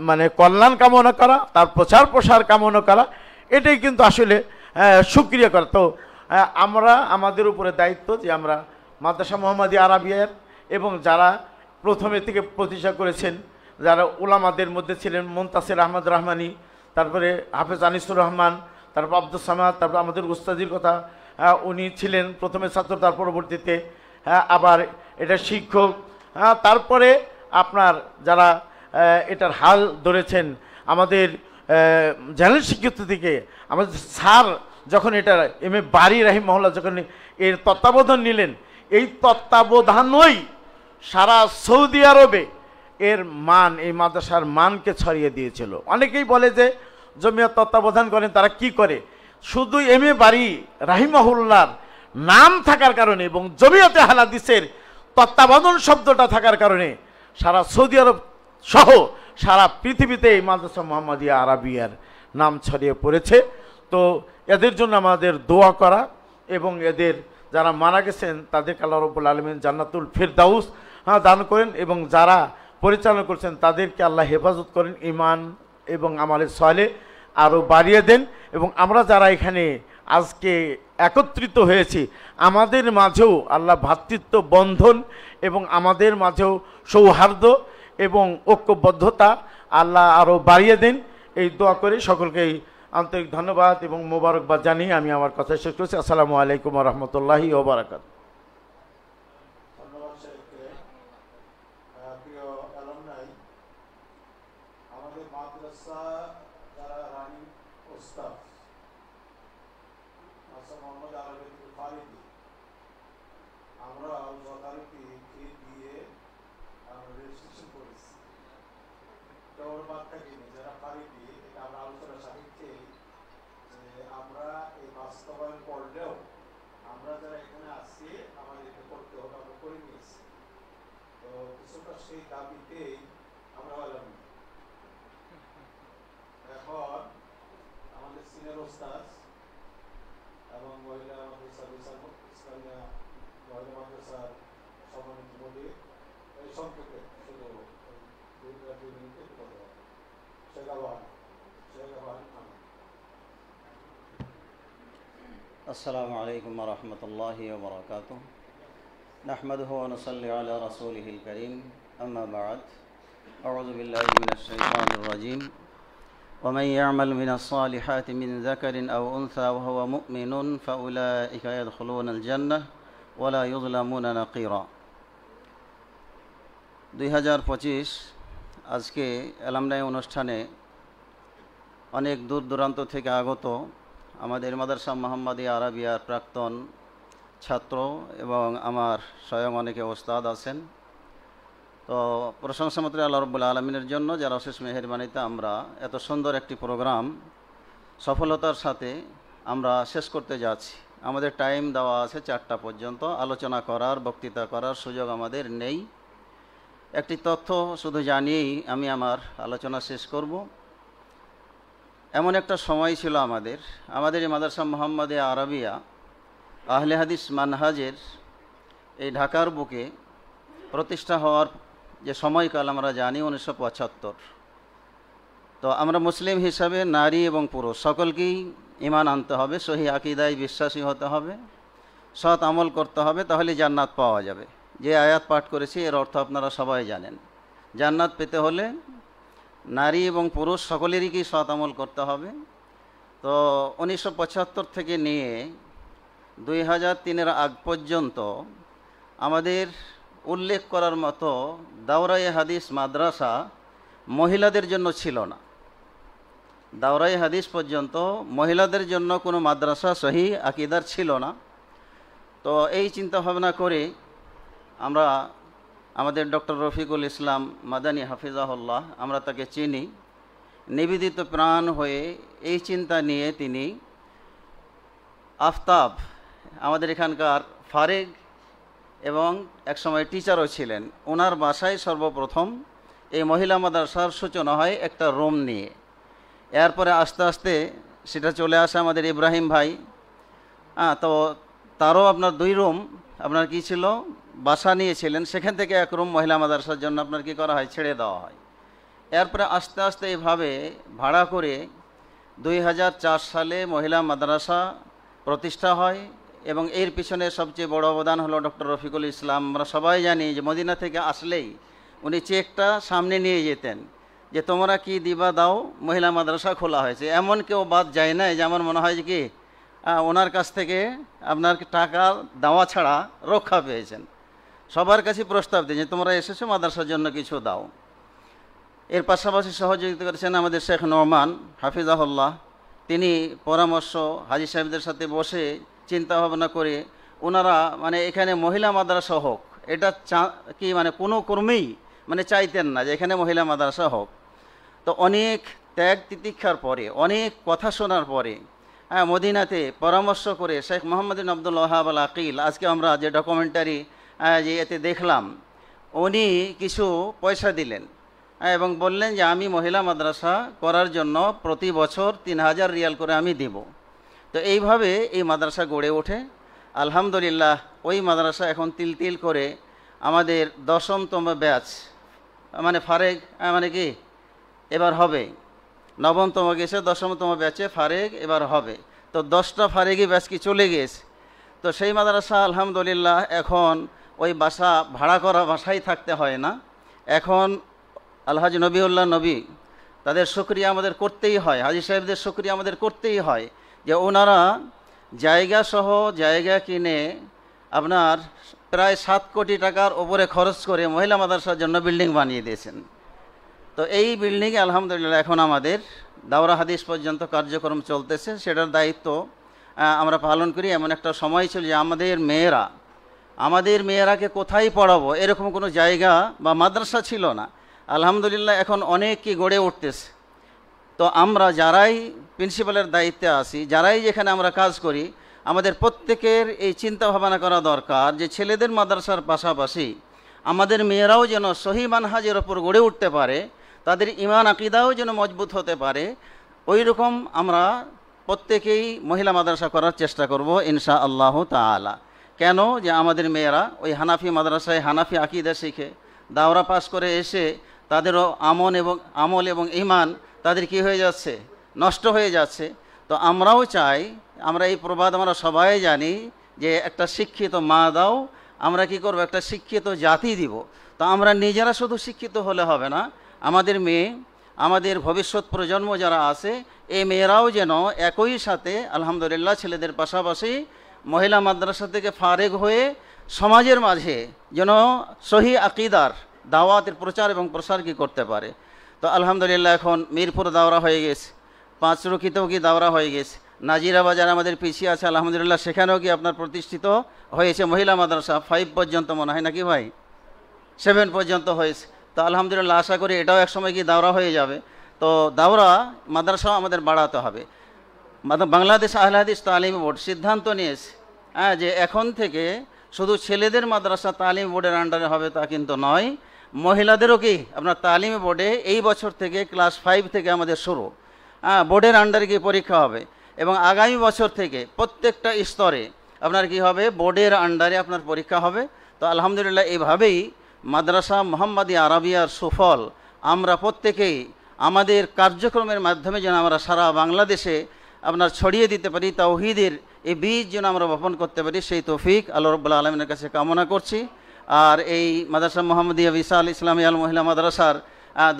মানে কল্যাণ কামনা করা, তার প্রচার প্রসার কামনা করা, এটাই কিন্তু আসলে শুকরিয়া করা। তো আমরা আমাদের উপরে দায়িত্ব যে আমরা মাদ্রাসা মুহাম্মাদিয়া আরাবিয়ার এবং যারা প্রথমে থেকে প্রতিষ্ঠা করেছেন, যারা উলামাদের মধ্যে ছিলেন মুনতাসির আহমদ রহমানি, তারপরে হাফেজ আনিসুর রহমান, তারপর আব্দুল সামাদ, তারপর আমাদের উস্তাদির কথা, উনি ছিলেন প্রথমে ছাত্র, তার পরবর্তীতে আবার এটা শিক্ষক, তারপরে আপনার যারা এটার হাল ধরেছেন আমাদের জেনারেল শিক্ষিত থেকে আমাদের স্যার যখন এটা এম.এ. বারী রাহিমাহুল্লাহ যখন এর তত্ত্বাবধান নিলেন, এই তত্ত্বাবধানই সারা সৌদি আরবে এর মান, এই মাদ্রাসার মানকে ছড়িয়ে দিয়েছিল। অনেকেই বলে যে জমিয়ত তত্ত্বাবধান করেন, তারা কি করে? শুধু এম.এ. বারী রাহিমাহুল্লাহর নাম থাকার কারণে এবং জমিয়তে আহলে হাদিসের তত্ত্বাবধান শব্দটা থাকার কারণে সারা সৌদি আরব সহ সারা পৃথিবীতে এই মাদ্রাসা মুহাম্মাদিয়া আরাবিয়ার নাম ছড়িয়ে পড়েছে। তো এদের জন্য আমাদের দোয়া করা এবং এদের যারা মারা গেছেন তাদেরকে আল্লাহ রাব্বুল আলামিন জান্নাতুল ফিরদাউস দান করেন এবং যারা পরিচালনা করছেন তাদেরকে আল্লাহ হেফাজত করেন, ঈমান এবং আমালে সালেহ আরও বাড়িয়ে দেন। এবং আমরা যারা এখানে আজকে একত্রিত হয়েছি, আমাদের মাঝেও আল্লাহ ভ্রাতৃত্ব বন্ধন এবং আমাদের মাঝেও সৌহার্দ্য এবং ঐক্যবদ্ধতা আল্লাহ আরও বাড়িয়ে দেন, এই দোয়া করে সকলকেই আন্তরিক ধন্যবাদ এবং মোবারকবাদ জানিয়ে আমি আমার কথা শেষ করছি। আসসালামু আলাইকুম ওয়া রাহমাতুল্লাহি ওয়া বারাকাতুহু। তো কিছুটা সেই দাবিতেই আমরা হলাম। এখন আমাদের সিনিয়র ওস্তাদ এবং মহিলা মাদ্রাসার ইসলামিয়া মহিলা মাদ্রাসার সম্মানিত মুদির এই সংক্ষেপে শুধু 2 মিনিটে কথা হবে। শেখ আবাহন السلام عليكم ورحمة الله وبركاته نحمده ونصلي على رسوله الكريم أما بعد أعوذ بالله من الشيطان الرجيم ومن يعمل من الصالحات من ذكر أو أنثى وهو مؤمن فأولئك يدخلون الجنة ولا يظلمون نقيرا 2025 আজকে এলামনাই অনুষ্ঠানে অনেক দূর দূরান্ত থেকে আগত আমাদের মাদ্রাসা মোহাম্মদিয়া আরাবিয়ার প্রাক্তন ছাত্র এবং আমার স্বয়ং অনেকে ওস্তাদ আছেন। তো প্রশংসা মাত্র আল্লাহ রাব্বুল আলামিনের জন্য যারা অশেষ মেহেরবানিতে আমরা এত সুন্দর একটি প্রোগ্রাম সফলতার সাথে আমরা শেষ করতে যাচ্ছি। আমাদের টাইম দেওয়া আছে 4টা পর্যন্ত, আলোচনা করার বক্তৃতা করার সুযোগ আমাদের নেই। একটি তথ্য শুধু জানিয়েই আমি আমার আলোচনা শেষ করব। এমন একটা সময় ছিল আমাদের এই মাদ্রাসা মোহাম্মদিয়া আরাবিয়া আহলে হাদিস মানহাজের এই ঢাকার বুকে প্রতিষ্ঠা হওয়ার যে সময়কাল আমরা জানি 1975। তো আমরা মুসলিম হিসাবে নারী এবং পুরুষ সকলকেই ঈমান আনতে হবে, সহি আকীদায় বিশ্বাসী হতে হবে, সৎ আমল করতে হবে, তাহলে জান্নাত পাওয়া যাবে। যে আয়াত পাঠ করেছি এর অর্থ আপনারা সবাই জানেন। জান্নাত পেতে হলে নারী এবং পুরুষ সকলেরই কি সৎ আমল করতে হবে। তো 1975 থেকে নিয়ে 2003-এর আগ পর্যন্ত আমাদের উল্লেখ করার মতো দাওরায়ে হাদিস মাদ্রাসা মহিলাদের জন্য ছিল না। দাওরায়ে হাদিস পর্যন্ত মহিলাদের জন্য কোনো মাদ্রাসা সহি আকীদার ছিল না। তো এই চিন্তা ভাবনা করে আমরা আমাদের ডক্টর রফিকুল ইসলাম মাদানী হাফিজাহুল্লাহ, আমরা তাকে চিনি, নিবেদিত প্রাণ হয়ে এই চিন্তা নিয়ে তিনি আফতাব আমাদের এখানকার ফারেগ এবং একসময় টিচারও ছিলেন, ওনার বাসায় সর্বপ্রথম এই মহিলা মাদ্রাসার সূচনা হয় একটা রুম নিয়ে। এরপরে আস্তে আস্তে সেটা চলে আসে আমাদের ইব্রাহিম ভাই। তো তারও আপনার 2 রুম আপনার কি ছিল, বাসা নিয়েছিলেন, সেখান থেকে 1 রুম মহিলা মাদ্রাসার জন্য আপনার কি করা হয়, ছেড়ে দেওয়া হয়। এরপরে আস্তে আস্তে এইভাবে ভাড়া করে 2004 সালে মহিলা মাদ্রাসা প্রতিষ্ঠা হয় এবং এর পিছনে সবচেয়ে বড় অবদান হলো ডক্টর রফিকুল ইসলাম। আমরা সবাই জানি যে মদিনা থেকে আসলেই উনি চেকটা সামনে নিয়ে যেতেন যে তোমরা কি দিবা দাও, মহিলা মাদ্রাসা খোলা হয়েছে। এমন কেউ বাদ যায় না যে আমার মনে হয় যে কি ওনার কাছ থেকে আপনার টাকা দেওয়া ছাড়া রক্ষা পেয়েছেন। সবার কাছে প্রস্তাব দিয়েছে তোমরা এসেছো মাদ্রাসার জন্য কিছু দাও। এর পাশাপাশি সহযোগিতা করেছেন আমাদের শেখ নোমান হাফিজাহুল্লাহ। তিনি পরামর্শ হাজী সাহেবদের সাথে বসে চিন্তা ভাবনা করে ওনারা মানে এখানে মহিলা মাদ্রাসা হোক, এটা কি মানে কোনো কর্মেই মানে চাইতেন না যে এখানে মহিলা মাদ্রাসা হোক। তো অনেক ত্যাগ তিতিক্ষার পরে, অনেক কথা শোনার পরে মদিনাতে পরামর্শ করে শেখ মোহাম্মদ বিন আব্দুল ওয়াহাব আল আকিল, আজকে আমরা যে ডকুমেন্টারি যে এতে দেখলাম, উনি কিছু পয়সা দিলেন এবং বললেন যে আমি মহিলা মাদ্রাসা করার জন্য প্রতি বছর 3000 রিয়াল করে আমি দিব। তো এইভাবে এই মাদ্রাসা গড়ে ওঠে। আলহামদুলিল্লাহ ওই মাদ্রাসা এখন তিল তিল করে আমাদের 10মতম ব্যাচ মানে ফারেগ মানে কি এবার হবে, 9মতম গেছে, 10মতম ব্যাচে ফারেগ এবার হবে। তো 10টা ফারেগি ব্যাচ কি চলে গেছে। তো সেই মাদ্রাসা আলহামদুলিল্লাহ এখন ওই বাসা ভাড়া করা বাসায় থাকতে হয় না। এখন আলহাজি নবিউল্লাহ নবী তাদের শুকরিয়া আমাদের করতেই হয়, হাজী সাহেবদের শুকরিয়া আমাদের করতেই হয় যে ওনারা জায়গা সহ জায়গা কিনে আপনার প্রায় 7 কোটি টাকার ওপরে খরচ করে মহিলা মাদ্রাসার জন্য বিল্ডিং বানিয়ে দিয়েছেন। তো এই বিল্ডিংয়ে আলহামদুলিল্লাহ এখন আমাদের দাওরা হাদিস পর্যন্ত কার্যক্রম চলতেছে, সেটার দায়িত্ব আমরা পালন করি। এমন একটা সময় ছিল যে আমাদের মেয়েরাকে কোথায় পড়াবো এরকম কোনো জায়গা বা মাদ্রাসা ছিল না। আলহামদুলিল্লাহ এখন অনেক কি গড়ে উঠতেছে। তো আমরা যারাই প্রিন্সিপালের দায়িত্বে আছি, যারাই যেখানে আমরা কাজ করি, আমাদের প্রত্যেকের এই চিন্তা ভাবনা করা দরকার যে ছেলেদের মাদ্রাসার পাশাপাশি আমাদের মেয়েরাও যেন সহি মানহাজের ওপর গড়ে উঠতে পারে, তাদের ইমান আকিদাও যেন মজবুত হতে পারে, ওই রকম আমরা প্রত্যেকেই মহিলা মাদ্রাসা করার চেষ্টা করব ইনশা আল্লাহ তাআলা। কেন যে আমাদের মেয়েরা ওই হানাফি মাদ্রাসায় হানাফি আকিদা শিখে দাওরা পাস করে এসে তাদেরও আমল এবং ইমান তাদের কি হয়ে যাচ্ছে, নষ্ট হয়ে যাচ্ছে। তো আমরাও চাই, আমরা এই প্রবাদ আমরা সবাই জানি যে একটা শিক্ষিত মা দাও, আমরা কি করব, একটা শিক্ষিত জাতি দিব। তো আমরা নিজেরা শুধু শিক্ষিত হলে হবে না, আমাদের মেয়ে, আমাদের ভবিষ্যৎ প্রজন্ম যারা আছে, এই মেয়েরাও যেন একই সাথে আলহামদুলিল্লাহ ছেলেদের পাশাপাশি মহিলা মাদ্রাসা থেকে ফারেগ হয়ে সমাজের মাঝে যেন সহি আকিদার দাওয়াতের প্রচার এবং প্রসার কি করতে পারে। তো আলহামদুলিল্লাহ এখন মিরপুর দাওরা হয়ে গেছে, পাঁচরুকিতেও কি দাওরা হয়ে গেছে, নাজিরা বাজার আমাদের পিছিয়ে আছে আলহামদুলিল্লাহ, সেখানেও কি আপনার প্রতিষ্ঠিত হয়েছে মহিলা মাদ্রাসা 5 পর্যন্ত মনে হয় নাকি ভাই, 7 পর্যন্ত হয়েছে। তো আলহামদুলিল্লাহ আশা করি এটাও একসময় কি দাওরা হয়ে যাবে। তো দাওরা মাদ্রাসাও আমাদের বাড়াতে হবে। বাংলাদেশ আহলে হাদিস তালিম বোর্ড সিদ্ধান্ত নিয়েছে যে এখন থেকে শুধু ছেলেদের মাদ্রাসা তালিম বোর্ডের আন্ডারে হবে তা কিন্তু নয়, মহিলাদেরও কি আপনার তালিম বোর্ডে এই বছর থেকে ক্লাস 5 থেকে আমাদের শুরু, বোর্ডের আন্ডারে কি পরীক্ষা হবে এবং আগামী বছর থেকে প্রত্যেকটা স্তরে আপনার কি হবে, বোর্ডের আন্ডারে আপনার পরীক্ষা হবে। তো আলহামদুলিল্লাহ এইভাবেই মাদ্রাসা মোহাম্মদী আরাবিয়ার সুফল আমরা প্রত্যেকেই আমাদের কার্যক্রমের মাধ্যমে যেন আমরা সারা বাংলাদেশে আপনার ছড়িয়ে দিতে পারি, তাওহীদের এই বীজ যেন আমরা বপন করতে পারি, সেই তৌফিক আল্লাহ রাব্বুল আলামিনের কাছে কামনা করছি। আর এই মাদ্রাসা মোহাম্মদিয়া বিশাল ইসলামী আল মহিলা মাদ্রাসার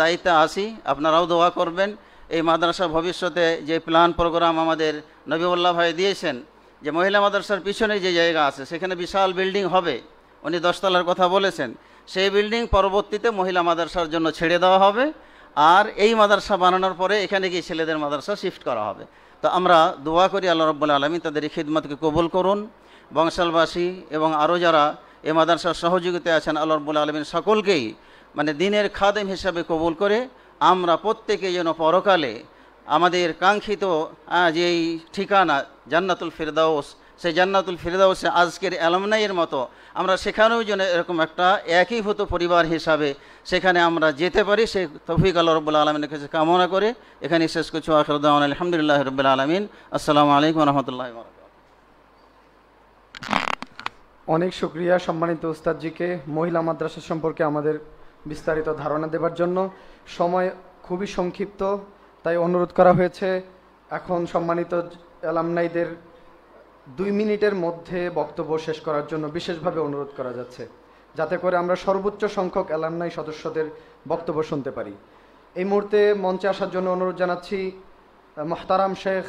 দায়িত্বে আসি, আপনারাও দোয়া করবেন। এই মাদ্রাসা ভবিষ্যতে যে প্ল্যান প্রোগ্রাম আমাদের নবীউল্লাহ ভাই দিয়েছেন, যে মহিলা মাদ্রাসার পিছনে যে জায়গা আছে সেখানে বিশাল বিল্ডিং হবে, উনি 10 তলার কথা বলেছেন, সেই বিল্ডিং পরবর্তীতে মহিলা মাদ্রাসার জন্য ছেড়ে দেওয়া হবে, আর এই মাদ্রাসা বানানোর পরে এখানে গিয়ে ছেলেদের মাদ্রাসা শিফট করা হবে। তো আমরা দোয়া করি আল্লাহ রাব্বুল আলামিন তাদের এই খিদমতকে কবুল করুন। বংশালবাসী এবং আরও যারা এই মাদ্রাসার সহযোগিতায় আছেন, আল্লাহ রাব্বুল আলামিন সকলকেই মানে দিনের খাদেম হিসাবে কবুল করে আমরা প্রত্যেকে যেন পরকালে আমাদের কাঙ্ক্ষিত যেই ঠিকানা জান্নাতুল ফিরদাউস, সেই জান্নাতুল ফিরদাউসে আজকের অ্যালুমনাইয়ের মতো আমরা সেখানেও যেন এরকম একটা একীভূত পরিবার হিসাবে সেখানে আমরা যেতে পারি, সেই তৌফিক আল্লাহ রাব্বুল আলামিনের কাছে কামনা করে এখানে শেষ করছি। আখিরু দাওয়ানা আলহামদুলিল্লাহি রাব্বিল আলামিন। আসসালামু আলাইকুম ওয়া রাহমাতুল্লাহি ওয়া বারাকাতুহু। অনেক শুকরিয়া সম্মানিত উস্তাদজিকে মহিলা মাদ্রাসা সম্পর্কে আমাদের বিস্তারিত ধারণা দেবার জন্য। সময় খুবই সংক্ষিপ্ত, তাই অনুরোধ করা হয়েছে এখন সম্মানিত অ্যালামনাইদের 2 মিনিটের মধ্যে বক্তব্য শেষ করার জন্য বিশেষভাবে অনুরোধ করা যাচ্ছে, যাতে করে আমরা সর্বোচ্চ সংখ্যক অ্যালামনাই সদস্যদের বক্তব্য শুনতে পারি। এই মুহূর্তে মঞ্চে আসার জন্য অনুরোধ জানাচ্ছি মোহতারাম শেখ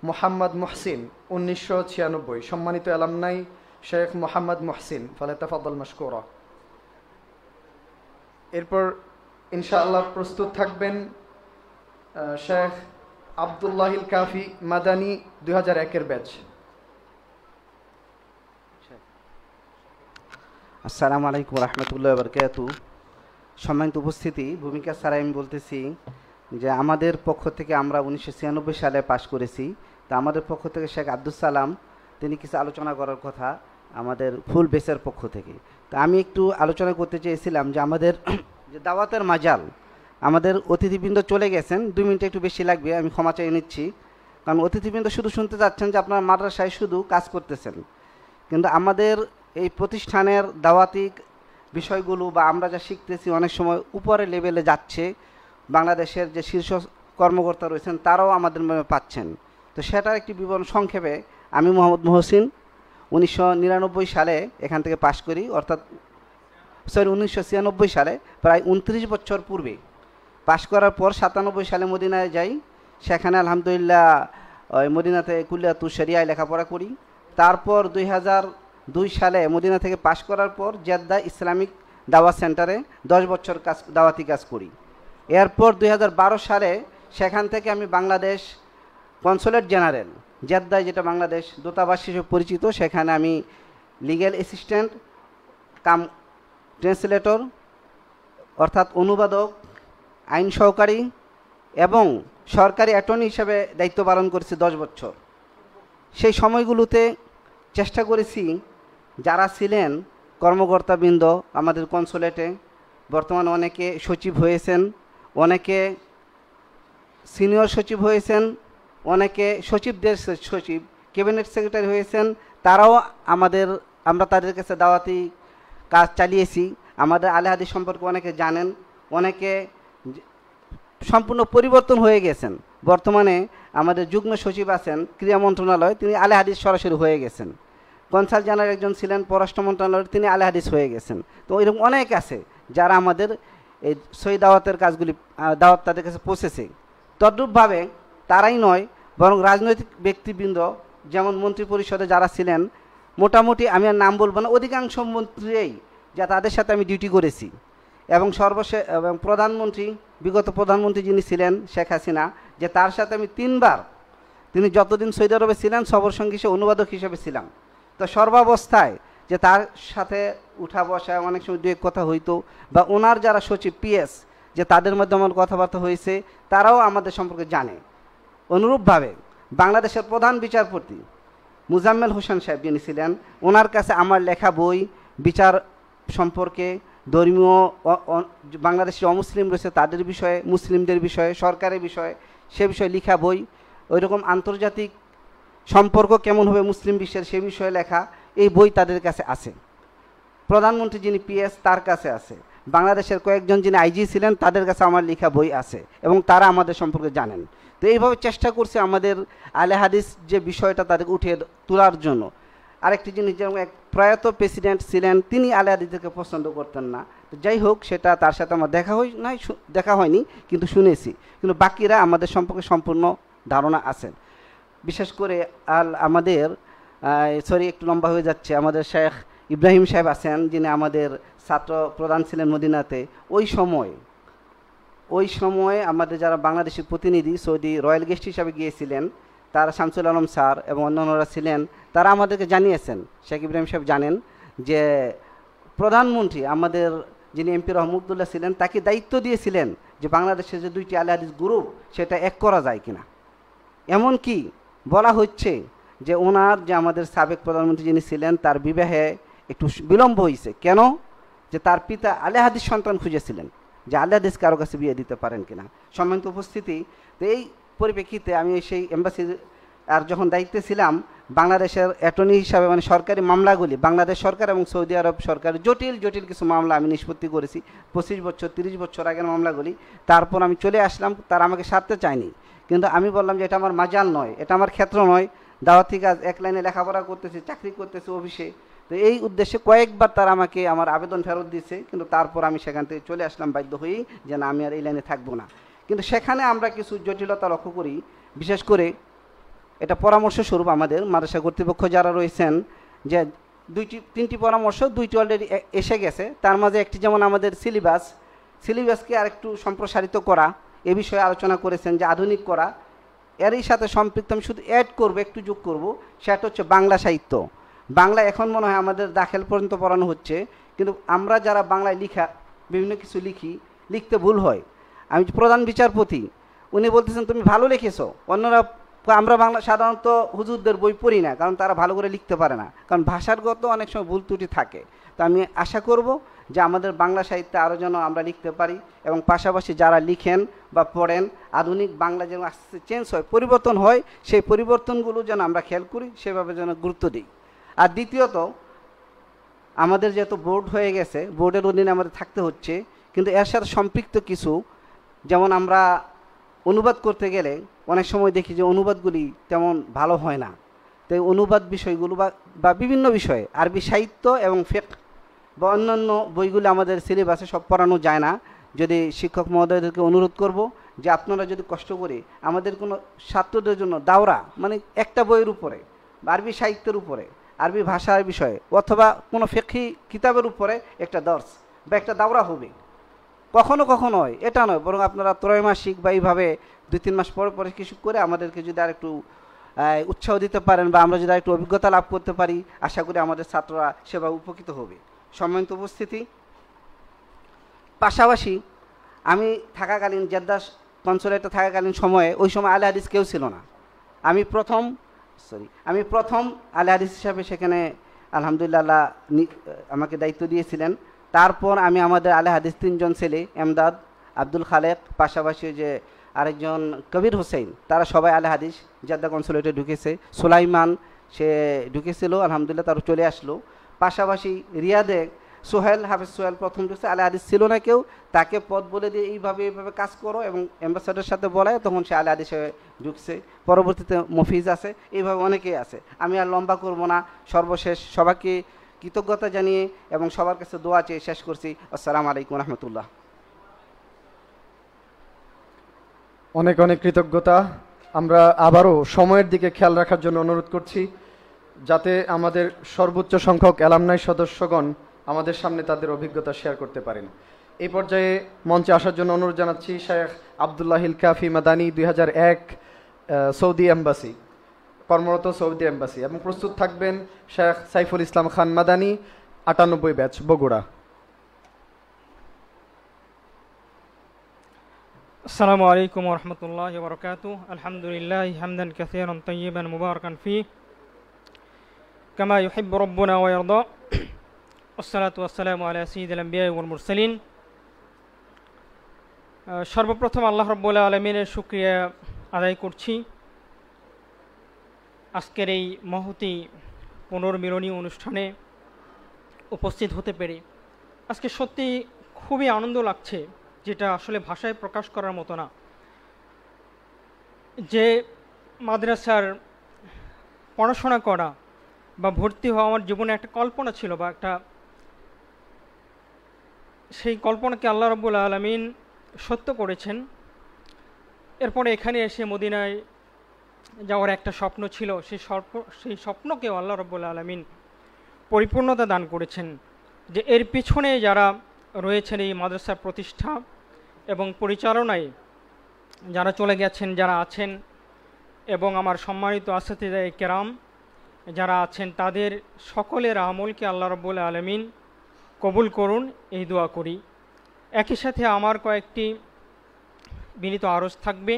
মোহাম্মদ মুহসিন 1996, সম্মানিত অ্যালামনাই শেখ মোহাম্মদ মুহসিন, ফালিতাফাদ্দাল মাশকুরা। এরপর ইনশাআল্লাহ প্রস্তুত থাকবেন শেখ আব্দুল্লাহিল কাফি মাদানী 2001-এর ব্যাচ। আসসালামু আলাইকুম রহমতুল্লাহ বরকাতু। সম্মানিত উপস্থিতি, ভূমিকা ছাড়াই আমি বলতেছি যে আমাদের পক্ষ থেকে আমরা 1996 সালে পাশ করেছি। তো আমাদের পক্ষ থেকে শেখ আব্দুল সালাম তিনি কিছু আলোচনা করার কথা আমাদের ফুল বেসের পক্ষ থেকে। তো আমি একটু আলোচনা করতে চেয়েছিলাম যে আমাদের যে দাওয়াতের মাজাল, আমাদের অতিথিবৃন্দ চলে গেছেন, 2 মিনিট একটু বেশি লাগবে, আমি ক্ষমা চেয়ে নিচ্ছি। কারণ অতিথিবৃন্দ শুধু শুনতে যাচ্ছেন যে আপনার মাদ্রাসায় শুধু কাজ করতেছেন, কিন্তু আমাদের এই প্রতিষ্ঠানের দাওয়াতিক বিষয়গুলো বা আমরা যা শিখতেছি অনেক সময় উপরের লেভেলে যাচ্ছে, বাংলাদেশের যে শীর্ষ কর্মকর্তা রয়েছেন তারাও আমাদের পাচ্ছেন। তো সেটার একটি বিবরণ সংক্ষেপে, আমি মোহাম্মদ মুহসিন 1999 সালে এখান থেকে পাশ করি, অর্থাৎ 1996 সালে, প্রায় 29 বছর পূর্বে পাশ করার পর 97 সালে মদিনায় যাই। সেখানে আলহামদুলিল্লাহ মদিনাতে কুল্লিয়াতুশ শরিয়ায় লেখাপড়া করি। তারপর 2002 সালে মদিনা থেকে পাশ করার পর জেদ্দা ইসলামিক দাওয়াত সেন্টারে 10 বছর দাওয়াতি কাজ করি। এরপর 2012 সালে সেখান থেকে আমি বাংলাদেশ কনসুলেট জেনারেল জেদ্দায়, যেটা বাংলাদেশ দূতাবাস হিসেবে পরিচিত, সেখানে আমি লিগ্যাল অ্যাসিস্ট্যান্ট কাম ট্রান্সলেটর অর্থাৎ অনুবাদক, আইন সহকারী এবং সরকারি অ্যাটর্নি হিসেবে দায়িত্ব পালন করেছি 10 বছর। সেই সময়গুলোতে চেষ্টা করেছি যারা ছিলেন কর্মকর্তাবৃন্দ আমাদের কনসুলেটে বর্তমানে অনেকে সচিব হয়েছেন, অনেকে সিনিয়র সচিব হয়েছেন, অনেকে সচিবদের সচিব, ক্যাবিনেট সেক্রেটারি হয়েছেন। তারাও আমরা তাদের কাছে দাওয়াতি কাজ চালিয়েছি। আমাদের আলে হাদিস সম্পর্কে অনেকে জানেন, অনেকে সম্পূর্ণ পরিবর্তন হয়ে গেছেন। বর্তমানে আমাদের যুগ্ম সচিব আছেন ক্রীড়া মন্ত্রণালয়, তিনি আলে হাদিস সরাসরি হয়ে গেছেন। কনসাল জেনারেল একজন ছিলেন পররাষ্ট্র মন্ত্রণালয়ের, তিনি আলে হাদিস হয়ে গেছেন। তো এরকম অনেক আছে যারা আমাদের এই সই দাওয়াতের কাজগুলি দাওয়াত তাদের কাছে পৌঁছেছে। তদ্রূপভাবে তারাই নয়, বরং রাজনৈতিক ব্যক্তিবৃন্দ যেমন মন্ত্রী পরিষদে যারা ছিলেন, মোটামুটি আমি আর নাম বলবো না, অধিকাংশ মন্ত্রীই যা তাদের সাথে আমি ডিউটি করেছি। এবং এবং প্রধানমন্ত্রী, বিগত প্রধানমন্ত্রী যিনি ছিলেন শেখ হাসিনা, যে তার সাথে আমি 3 বার, তিনি যতদিন সৌদি আরবে ছিলেন সফর সঙ্গী হিসেবে অনুবাদক হিসেবে ছিলাম। তো সর্বাবস্থায় যে তার সাথে উঠা বসায় অনেক সময় দু এক কথা হইতো, বা ওনার যারা সচিব পিএস যে তাদের মধ্যে আমার কথাবার্তা হয়েছে, তারাও আমাদের সম্পর্কে জানে। অনুরূপভাবে বাংলাদেশের প্রধান বিচারপতি মুজাম্মেল হোসেন সাহেব যিনি ছিলেন, ওনার কাছে আমার লেখা বই বিচার সম্পর্কে, ধর্মীয় বাংলাদেশের অমুসলিম রয়েছে তাদের বিষয়ে, মুসলিমদের বিষয়ে, সরকারের বিষয়ে, সে বিষয়ে লেখা বই, ওই রকম আন্তর্জাতিক সম্পর্ক কেমন হবে মুসলিম বিশ্বের সে বিষয়ে লেখা এই বই তাদের কাছে আছে। প্রধানমন্ত্রী যিনি পিএস তার কাছে আছে, বাংলাদেশের কয়েকজন যিনি আইজি ছিলেন তাদের কাছে আমার লেখা বই আছে, এবং তারা আমাদের সম্পর্কে জানেন। তো এইভাবে চেষ্টা করছে আমাদের আলে হাদিস যে বিষয়টা তাদেরকে উঠিয়ে তোলার জন্য। আরেকটি জিনিস, যেমন এক প্রয়াত প্রেসিডেন্ট ছিলেন, তিনি আলে হাদিসকে পছন্দ করতেন না। তো যাই হোক, সেটা তার সাথে আমার দেখা হয়নি, কিন্তু শুনেছি। কিন্তু বাকিরা আমাদের সম্পর্কে সম্পূর্ণ ধারণা আছেন। বিশেষ করে আমাদের একটু লম্বা হয়ে যাচ্ছে, আমাদের শেখ ইব্রাহিম সাহেব আছেন, যিনি আমাদের ছাত্র প্রধান ছিলেন মদিনাতে। ওই সময় আমাদের যারা বাংলাদেশি প্রতিনিধি সৌদি রয়্যাল গেস্ট হিসাবে গিয়েছিলেন, তারা শামসুল আলম স্যার এবং অন্যান্যরা ছিলেন, তারা আমাদেরকে জানিয়েছেন, শেখ ইব্রাহিম সাহেব জানেন, যে প্রধানমন্ত্রী আমাদের যিনি এমপি রহমতুল্লাহ ছিলেন, তাকে দায়িত্ব দিয়েছিলেন যে বাংলাদেশের যে 2টি আলে হাদিস গ্রুপ সেটা এক করা যায় কিনা। এমনকি বলা হচ্ছে যে ওনার যে আমাদের সাবেক প্রধানমন্ত্রী যিনি ছিলেন, তার বিবাহে একটু বিলম্ব হয়েছে। কেন? যে তার পিতা আলে হাদিস সন্তান খুঁজেছিলেন, যে আলে হাদিস কারো কাছে বিয়ে দিতে পারেন কিনা। সম্মানিত উপস্থিতি, তো এই পরিপ্রেক্ষিতে আমি সেই এম্বাসির আর যখন দায়িত্বে ছিলাম, বাংলাদেশের অ্যাটর্নি হিসাবে, মানে সরকারি মামলাগুলি, বাংলাদেশ সরকার এবং সৌদি আরব সরকারের জটিল কিছু মামলা আমি নিষ্পত্তি করেছি, 25 বছর 30 বছর আগের মামলাগুলি। তারপর আমি চলে আসলাম, তারা আমাকে সারতে চায়নি। কিন্তু আমি বললাম যে এটা আমার মাজাল নয়, এটা আমার ক্ষেত্র নয়, দাওয়াতি কাজ, এক লাইনে লেখাপড়া করতেছি, চাকরি করতেছি অফিসে। তো এই উদ্দেশ্যে কয়েকবার তারা আমাকে আমার আবেদন ফেরত দিয়েছে, কিন্তু তারপর আমি সেখান থেকে চলে আসলাম বাধ্য হয়েই, যে না, আমি আর এই লাইনে থাকবো না। কিন্তু সেখানে আমরা কিছু জটিলতা লক্ষ্য করি। বিশেষ করে এটা পরামর্শ স্বরূপ আমাদের মাদ্রাসা কর্তৃপক্ষ যারা রয়েছেন, যে 2-3টি পরামর্শ, 2টি অলরেডি এসে গেছে। তার মাঝে একটি যেমন আমাদের সিলেবাসকে আরেকটু সম্প্রসারিত করা, এ বিষয়ে আলোচনা করেছেন, যে আধুনিক করা। এরই সাথে সম্পৃক্ত আমি শুধু অ্যাড করবো, একটু যোগ করব, সেটা হচ্ছে বাংলা সাহিত্য। বাংলা এখন মনে হয় আমাদের দাখিল পর্যন্ত পড়ানো হচ্ছে, কিন্তু আমরা যারা বাংলায় বিভিন্ন কিছু লিখতে ভুল হয়। আমি প্রধান বিচারপতি, উনি বলতেছেন তুমি ভালো লিখেছো, অন্যরা, আমরা বাংলা সাধারণত হুজুরদের বই পড়ি না, কারণ তারা ভালো করে লিখতে পারে না, কারণ ভাষাগত অনেক সময় ভুল ত্রুটি থাকে। তো আমি আশা করব যে আমাদের বাংলা সাহিত্যে আরও যেন আমরা লিখতে পারি, এবং পাশাপাশি যারা লিখেন বা পড়েন, আধুনিক বাংলা যেন আস্তে আস্তে চেঞ্জ হয়, পরিবর্তন হয়, সেই পরিবর্তনগুলো যেন আমরা খেয়াল করি, সেভাবে যেন গুরুত্ব দিই। আর দ্বিতীয়ত, আমাদের যেহেতু বোর্ড হয়ে গেছে, বোর্ডের অধীনে আমাদের থাকতে হচ্ছে, কিন্তু এর সাথে সম্পৃক্ত কিছু, যেমন আমরা অনুবাদ করতে গেলে অনেক সময় দেখি যে অনুবাদগুলি তেমন ভালো হয় না। তো এই অনুবাদ বিষয়গুলো বা বিভিন্ন বিষয়ে, আরবি সাহিত্য এবং ফিকহ বা অন্যান্য বইগুলো আমাদের সিলেবাসে সব পড়ানো যায় না। যদি শিক্ষক মহোদয়দেরকে অনুরোধ করব যে আপনারা যদি কষ্ট করে আমাদের কোনো ছাত্রদের জন্য দাওরা, মানে একটা বইয়ের উপরে, আরবি সাহিত্যের উপরে, আরবি ভাষার বিষয়ে, অথবা কোনো ফিকহি কিতাবের উপরে একটা দর্স বা একটা দাওরা হবে। কখনো হয়, এটা নয়, বরং আপনারা ত্রৈমাসিক বা এইভাবে 2-3 মাস পরে কিছু করে আমাদেরকে যদি আর একটু উৎসাহ দিতে পারেন, বা আমরা যদি আর একটু অভিজ্ঞতা লাভ করতে পারি, আশা করি আমাদের ছাত্ররা সেভাবে উপকৃত হবে। সম্মানিত উপস্থিতি, পাশাপাশি আমি থাকাকালীন জেদ্দা কনসুলেটে থাকাকালীন সময়ে, ওই সময় আলে হাদিস কেউ ছিল না। আমি প্রথম আলে হাদিস হিসাবে সেখানে আলহামদুলিল্লাহ আল্লাহ আমাকে দায়িত্ব দিয়েছিলেন। তারপর আমি আমাদের আলে হাদিস 3 জন ছেলে, এমদাদ, আব্দুল খালেক, পাশাপাশি যে আরেকজন কবির হোসেন, তারা সবাই আলে হাদিস জাদ্দা কনসুলেটে ঢুকেছে। সুলাইমান সে ঢুকেছিল, আলহামদুলিল্লাহ তার চলে আসলো। পাশাপাশি রিয়াদে সোহেল, হাফিজ সোহেল প্রথম ঢুকছে, আলে হাদিস ছিল না কেউ, তাকে পথ বলে দিয়ে এইভাবে কাজ করো এবং অ্যাম্বাসাডারের সাথে বলায় তখন সে আলে হাদিসে ঢুকছে। পরবর্তীতে মফিজ আছে, এইভাবে অনেকেই আছে। আমি আর লম্বা করব না, সর্বশেষ সবাইকে কৃতজ্ঞতা জানিয়ে এবং সবার কাছে দোয়া চেয়ে শেষ করছি। আসসালামু আলাইকুম রহমতুল্লাহ। অনেক অনেক কৃতজ্ঞতা। আমরা আবারও সময়ের দিকে খেয়াল রাখার জন্য অনুরোধ করছি, যাতে আমাদের সর্বোচ্চ সংখ্যক অ্যালামনাই সদস্যগণ আমাদের সামনে তাদের অভিজ্ঞতা শেয়ার করতে পারেন। এই পর্যায়ে মঞ্চে আসার জন্য অনুরোধ জানাচ্ছি শেখ আবদুল্লাহিল কাফি মাদানী, 2001 সৌদি এম্বাসি, কর্মরত সৌদি এম্বাসি, এবং প্রস্তুত থাকবেন শেখ সাইফুল ইসলাম খান মাদানী, 98 ব্যাচ, বগুড়া। السلام عليكم ورحمة الله وبركاته. الحمد لله حمدا كثيرا طيبا مباركا فيه كما يحب ربنا ويرضى والصلاة والسلام على سيد الأنبياء والمرسلين. সর্বপ্রথম আল্লাহ রাব্বুল আলামিনের শুকরিয়া আদায় করছি আজকের এই মহতি পুনর্মিলনী অনুষ্ঠানে উপস্থিত হতে পেরে। আজকে সত্যি খুবই আনন্দ লাগছে, যেটা আসলে ভাষায় প্রকাশ করার মতো না। যে মাদ্রাসার পড়াশোনা করা বা ভর্তি হওয়া আমার জীবনে একটা কল্পনা ছিল, বা একটা সেই কল্পনাকে আল্লাহ রাব্বুল আলামিন সত্য করেছেন। এরপরে এখানে এসে মদিনায় যাওয়ার একটা স্বপ্ন ছিল, সেই স্বপ্নকেও আল্লাহ রাব্বুল আলামিন পরিপূর্ণতা দান করেছেন। যে এর পিছনে যারা রয়েছেন এই মাদ্রাসার প্রতিষ্ঠা এবং পরিচালনায় যারা চলে গেছেন, যারা আছেন, এবং আমার সম্মানিত আসতিদায়ে কেরাম যারা আছেন, তাদের সকলের আমলকে আল্লাহ রাব্বুল আলামিন কবুল করুন, এই দোয়া করি। একই সাথে আমার কয়েকটি বিনীত আরজ থাকবে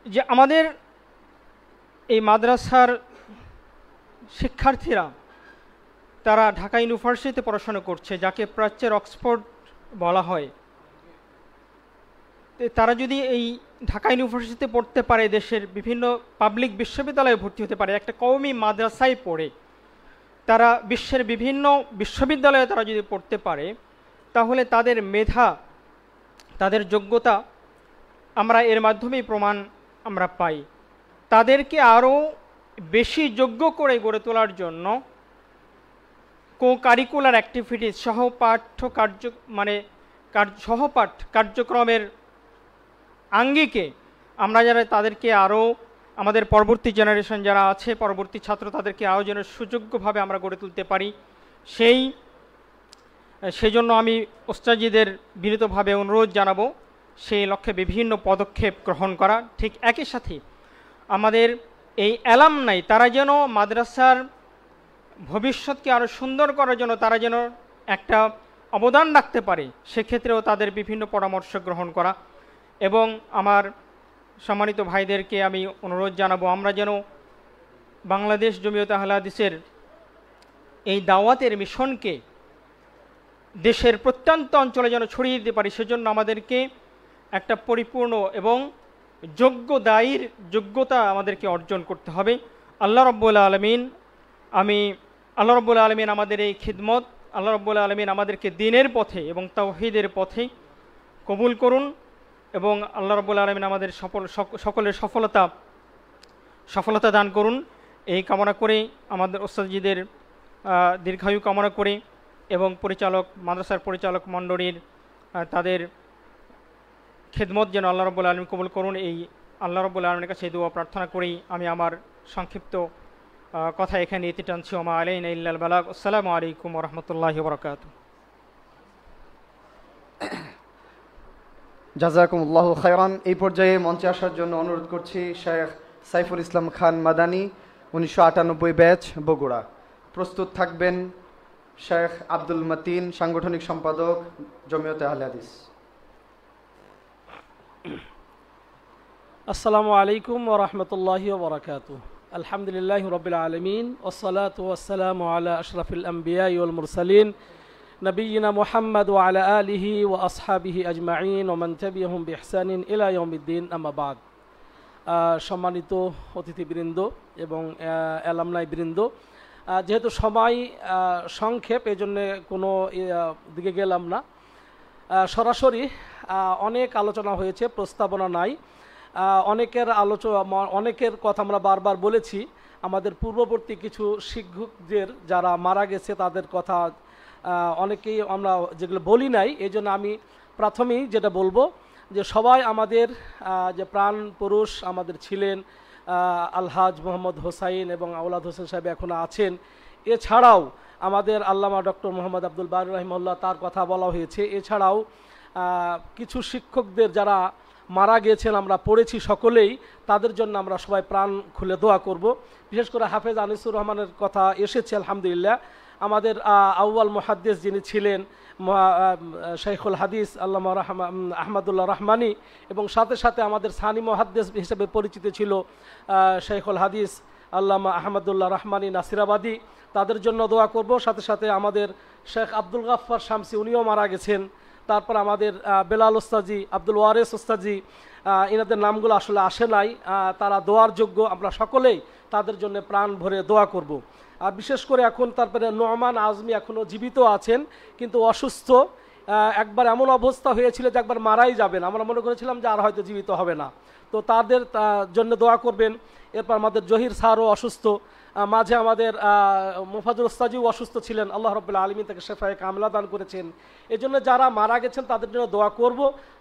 যে আমাদের এই মাদ্রাসার শিক্ষার্থীরা তারা ঢাকা ইউনিভার্সিটিতে পড়াশোনা করছে, যাকে প্রাচ্যের অক্সফোর্ড বলা হয়। তারা যদি এই ঢাকা ইউনিভার্সিটিতে পড়তে পারে, দেশের বিভিন্ন পাবলিক বিশ্ববিদ্যালয়ে ভর্তি হতে পারে, একটা কওমি মাদ্রাসায় পড়ে তারা বিশ্বের বিভিন্ন বিশ্ববিদ্যালয়ে তারা যদি পড়তে পারে, তাহলে তাদের মেধা, তাদের যোগ্যতা আমরা এর মাধ্যমেই প্রমাণ আমরা পাই। তাদেরকে আরও বেশি যোগ্য করে গড়ে তোলার জন্য কো কারিকুলার অ্যাক্টিভিটিস, সহপাঠ কার্যক্রমের আঙ্গিকে আমরা যারা তাদেরকে আরও আমাদের পরবর্তী জেনারেশন যারা আছে, পরবর্তী ছাত্র, তাদেরকে আরও যেন সুযোগ্যভাবে আমরা গড়ে তুলতে পারি, সেই জন্য আমি ওস্তাদজিদের বিনীতভাবে অনুরোধ জানাবো সেই লক্ষ্যে বিভিন্ন পদক্ষেপ গ্রহণ করা। ঠিক একই সাথে আমাদের এই অ্যালামনাই তারা যেন মাদ্রাসার ভবিষ্যৎকে আরও সুন্দর করার জন্য তারা যেন একটা অবদান রাখতে পারে, সেক্ষেত্রেও তাদের বিভিন্ন পরামর্শ গ্রহণ করা। এবং আমার সম্মানিত ভাইদেরকে আমি অনুরোধ জানাবো, আমরা যেন বাংলাদেশ জমিয়ত আহলে হাদিসের এই দাওয়াতের মিশনকে দেশের প্রত্যন্ত অঞ্চলে যেন ছড়িয়ে দিতে পারি, সেজন্য আমাদেরকে একটা পরিপূর্ণ এবং যোগ্যতা আমাদেরকে অর্জন করতে হবে। আল্লাহ রাব্বুল আলামিন আমাদের এই খিদমত, আল্লাহ রাব্বুল আলামিন আমাদেরকে দ্বীনের পথে এবং তাওহীদের পথে কবুল করুন, এবং আল্লাহ রাব্বুল আলামিন আমাদের সকলের সফলতা দান করুন, এই কামনা করে আমাদের ওস্তাদজিদের দীর্ঘায়ু কামনা করে এবং মাদ্রাসার পরিচালক মণ্ডলীর তাদের খিদমত যেন আল্লাহ রাব্বুল আলামিন কবুল করুন, এই আল্লাহ রাব্বুল আলামিনের কাছে দোয়া প্রার্থনা করেই আমি আমার সংক্ষিপ্ত কথা এখানে এতে টানছি। ওমা আলাইনা ইল্লাল বালাগ। আসসালামু আলাইকুম ওয়া রাহমাতুল্লাহি ওয়া বারাকাতুহু। জাযাকুমুল্লাহু খায়রান। এই পর্যায়ে মঞ্চে আসার জন্য অনুরোধ করছি শেখ সাইফুল ইসলাম খান মাদানী, 1998 ব্যাচ, বগুড়া। প্রস্তুত থাকবেন শেখ আব্দুল মতিন, সাংগঠনিক সম্পাদক, জমিয়তে আহলে হাদিস। আসসালামু আলাইকুম ওয়া রাহমাতুল্লাহি ওয়া বারাকাতুহু। আলহামদুলিল্লাহ রবিল আলমিন ওসলাত ওয়াসালাম আলা আশরাফিল আম্বিয়া ওয়াল মুরসালিন নবিয়িনা মুহাম্মদ ওয়া আলা আলিহি ওয়া আসহাবিহি আজমাইন ওয়া মান তাবিআহুম বিইহসানিন ইলা ইয়াউমিদ্দিন আম্মা বাদ। সম্মানিত অতিথিবৃন্দ এবং অ্যালামনাই বৃন্দ, যেহেতু সময় সংক্ষেপ এই জন্যে কোনো দিকে গেলাম না, সরাসরি অনেক আলোচনা হয়েছে, প্রস্তাবনা নাই। অনেকের কথা আমরা বারবার বলেছি, আমাদের পূর্ববর্তী কিছু শিক্ষকদের যারা মারা গেছে তাদের কথা অনেকেই আমরা যেগুলো বলি নাই, এই জন্য আমি প্রাথমেই যেটা বলবো যে সবাই আমাদের যে প্রাণ পুরুষ আমাদের ছিলেন আলহাজ মোহাম্মদ হোসাইন এবং আওলাদ হোসেন সাহেব এখনও আছেন, এছাড়াও আমাদের আল্লামা ডক্টর মোহাম্মদ আব্দুল বারী রাহিমাহুল্লাহ তার কথা বলা হয়েছে, এছাড়াও কিছু শিক্ষকদের যারা মারা গিয়েছেন আমরা পড়েছি সকলেই, তাদের জন্য আমরা সবাই প্রাণ খুলে দোয়া করব। বিশেষ করে হাফেজ আনিসুর রহমানের কথা এসেছে আলহামদুলিল্লাহ। আমাদের আউয়াল মুহাদ্দিস যিনি ছিলেন শাইখুল হাদিস আল্লামা আহমদুল্লাহ রহমানি, এবং সাথে সাথে আমাদের সানি মুহাদ্দিস হিসেবে পরিচিত ছিল শাইখুল হাদিস আল্লামা আহমদুল্লাহ রহমানি নাসিরাবাদী, তাদের জন্য দোয়া করব। সাথে সাথে আমাদের শেখ আব্দুল গাফফার শামসি, উনিও মারা গেছেন। তারপর আমাদের বেলাল ওস্তাজি, আব্দুল ওয়ারেস ওস্তাজি, এনাদের নামগুলো আসলে আসে নাই, তারা দোয়ার যোগ্য, আমরা সকলেই তাদের জন্য প্রাণ ভরে দোয়া করব। আর বিশেষ করে এখন তারপরে নোমান আজমি এখনও জীবিত আছেন কিন্তু অসুস্থ, একবার এমন অবস্থা হয়েছিল যে একবার মারাই যাবেন, আমরা মনে করেছিলাম যে আর হয়তো জীবিত হবে না, তো তাদের জন্য দোয়া করবেন। এরপর আমাদের জহির স্যারও অসুস্থ, মাঝে আমাদের মুফাজুল ওস্তাজিও অসুস্থ ছিলেন, আল্লাহ রাব্বুল আলামিন তাকে শেফায়ে কামলা দান করেছেন। এজন্য যারা মারা গেছেন তাদের জন্য দোয়া করব,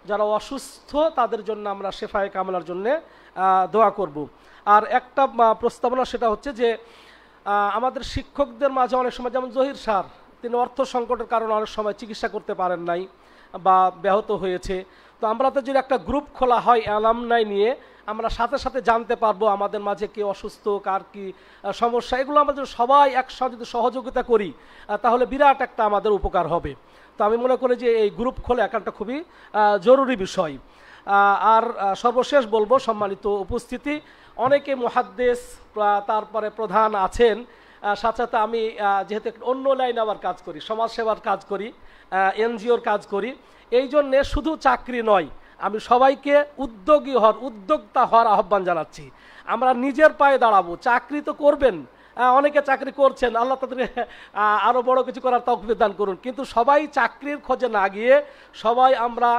যারা অসুস্থ তাদের জন্য আমরা শেফায়ে কামলার জন্য দোয়া করব। আর একটা প্রস্তাবনা, সেটা হচ্ছে যে আমাদের শিক্ষকদের মাঝে অনেক সময়, যেমন জহির স্যার, তিনি অর্থ সংকটের কারণে অনেক সময় চিকিৎসা করতে পারেন নাই বা ব্যাহত হয়েছে, তো আমরা তো যদি একটা গ্রুপ খোলা হয় অ্যালামনাই নিয়ে, আমরা সাথে সাথে জানতে পারবো আমাদের মাঝে কে অসুস্থ, কার কি সমস্যা, এগুলো আমাদের সবাই একসাথে যদি সহযোগিতা করি তাহলে বিরাট একটা আমাদের উপকার হবে। তো আমি মনে করি যে এই গ্রুপ খোলা একটা খুবই জরুরি বিষয়। আর সর্বশেষ বলবো, সম্মানিত উপস্থিতি, অনেকে মুহাদ্দিস তারপরে প্রধান আছেন, সাথে সাথে আমি যেহেতু অন্য লাইন আবার কাজ করি, সমাজসেবার কাজ করি, এনজিওর কাজ করি, এই জন্যে শুধু চাকরি নয়, আমি সবাইকে উদ্যোক্তা হওয়ার আহ্বান জানাচ্ছি। আমরা নিজের পায়ে দাঁড়াবো, চাকরি তো করবেন, অনেকে চাকরি করছেন, আল্লাহ তাদের আরও বড় কিছু করার তৌফিক দান করুন, কিন্তু সবাই চাকরির খোঁজে না গিয়ে সবাই আমরা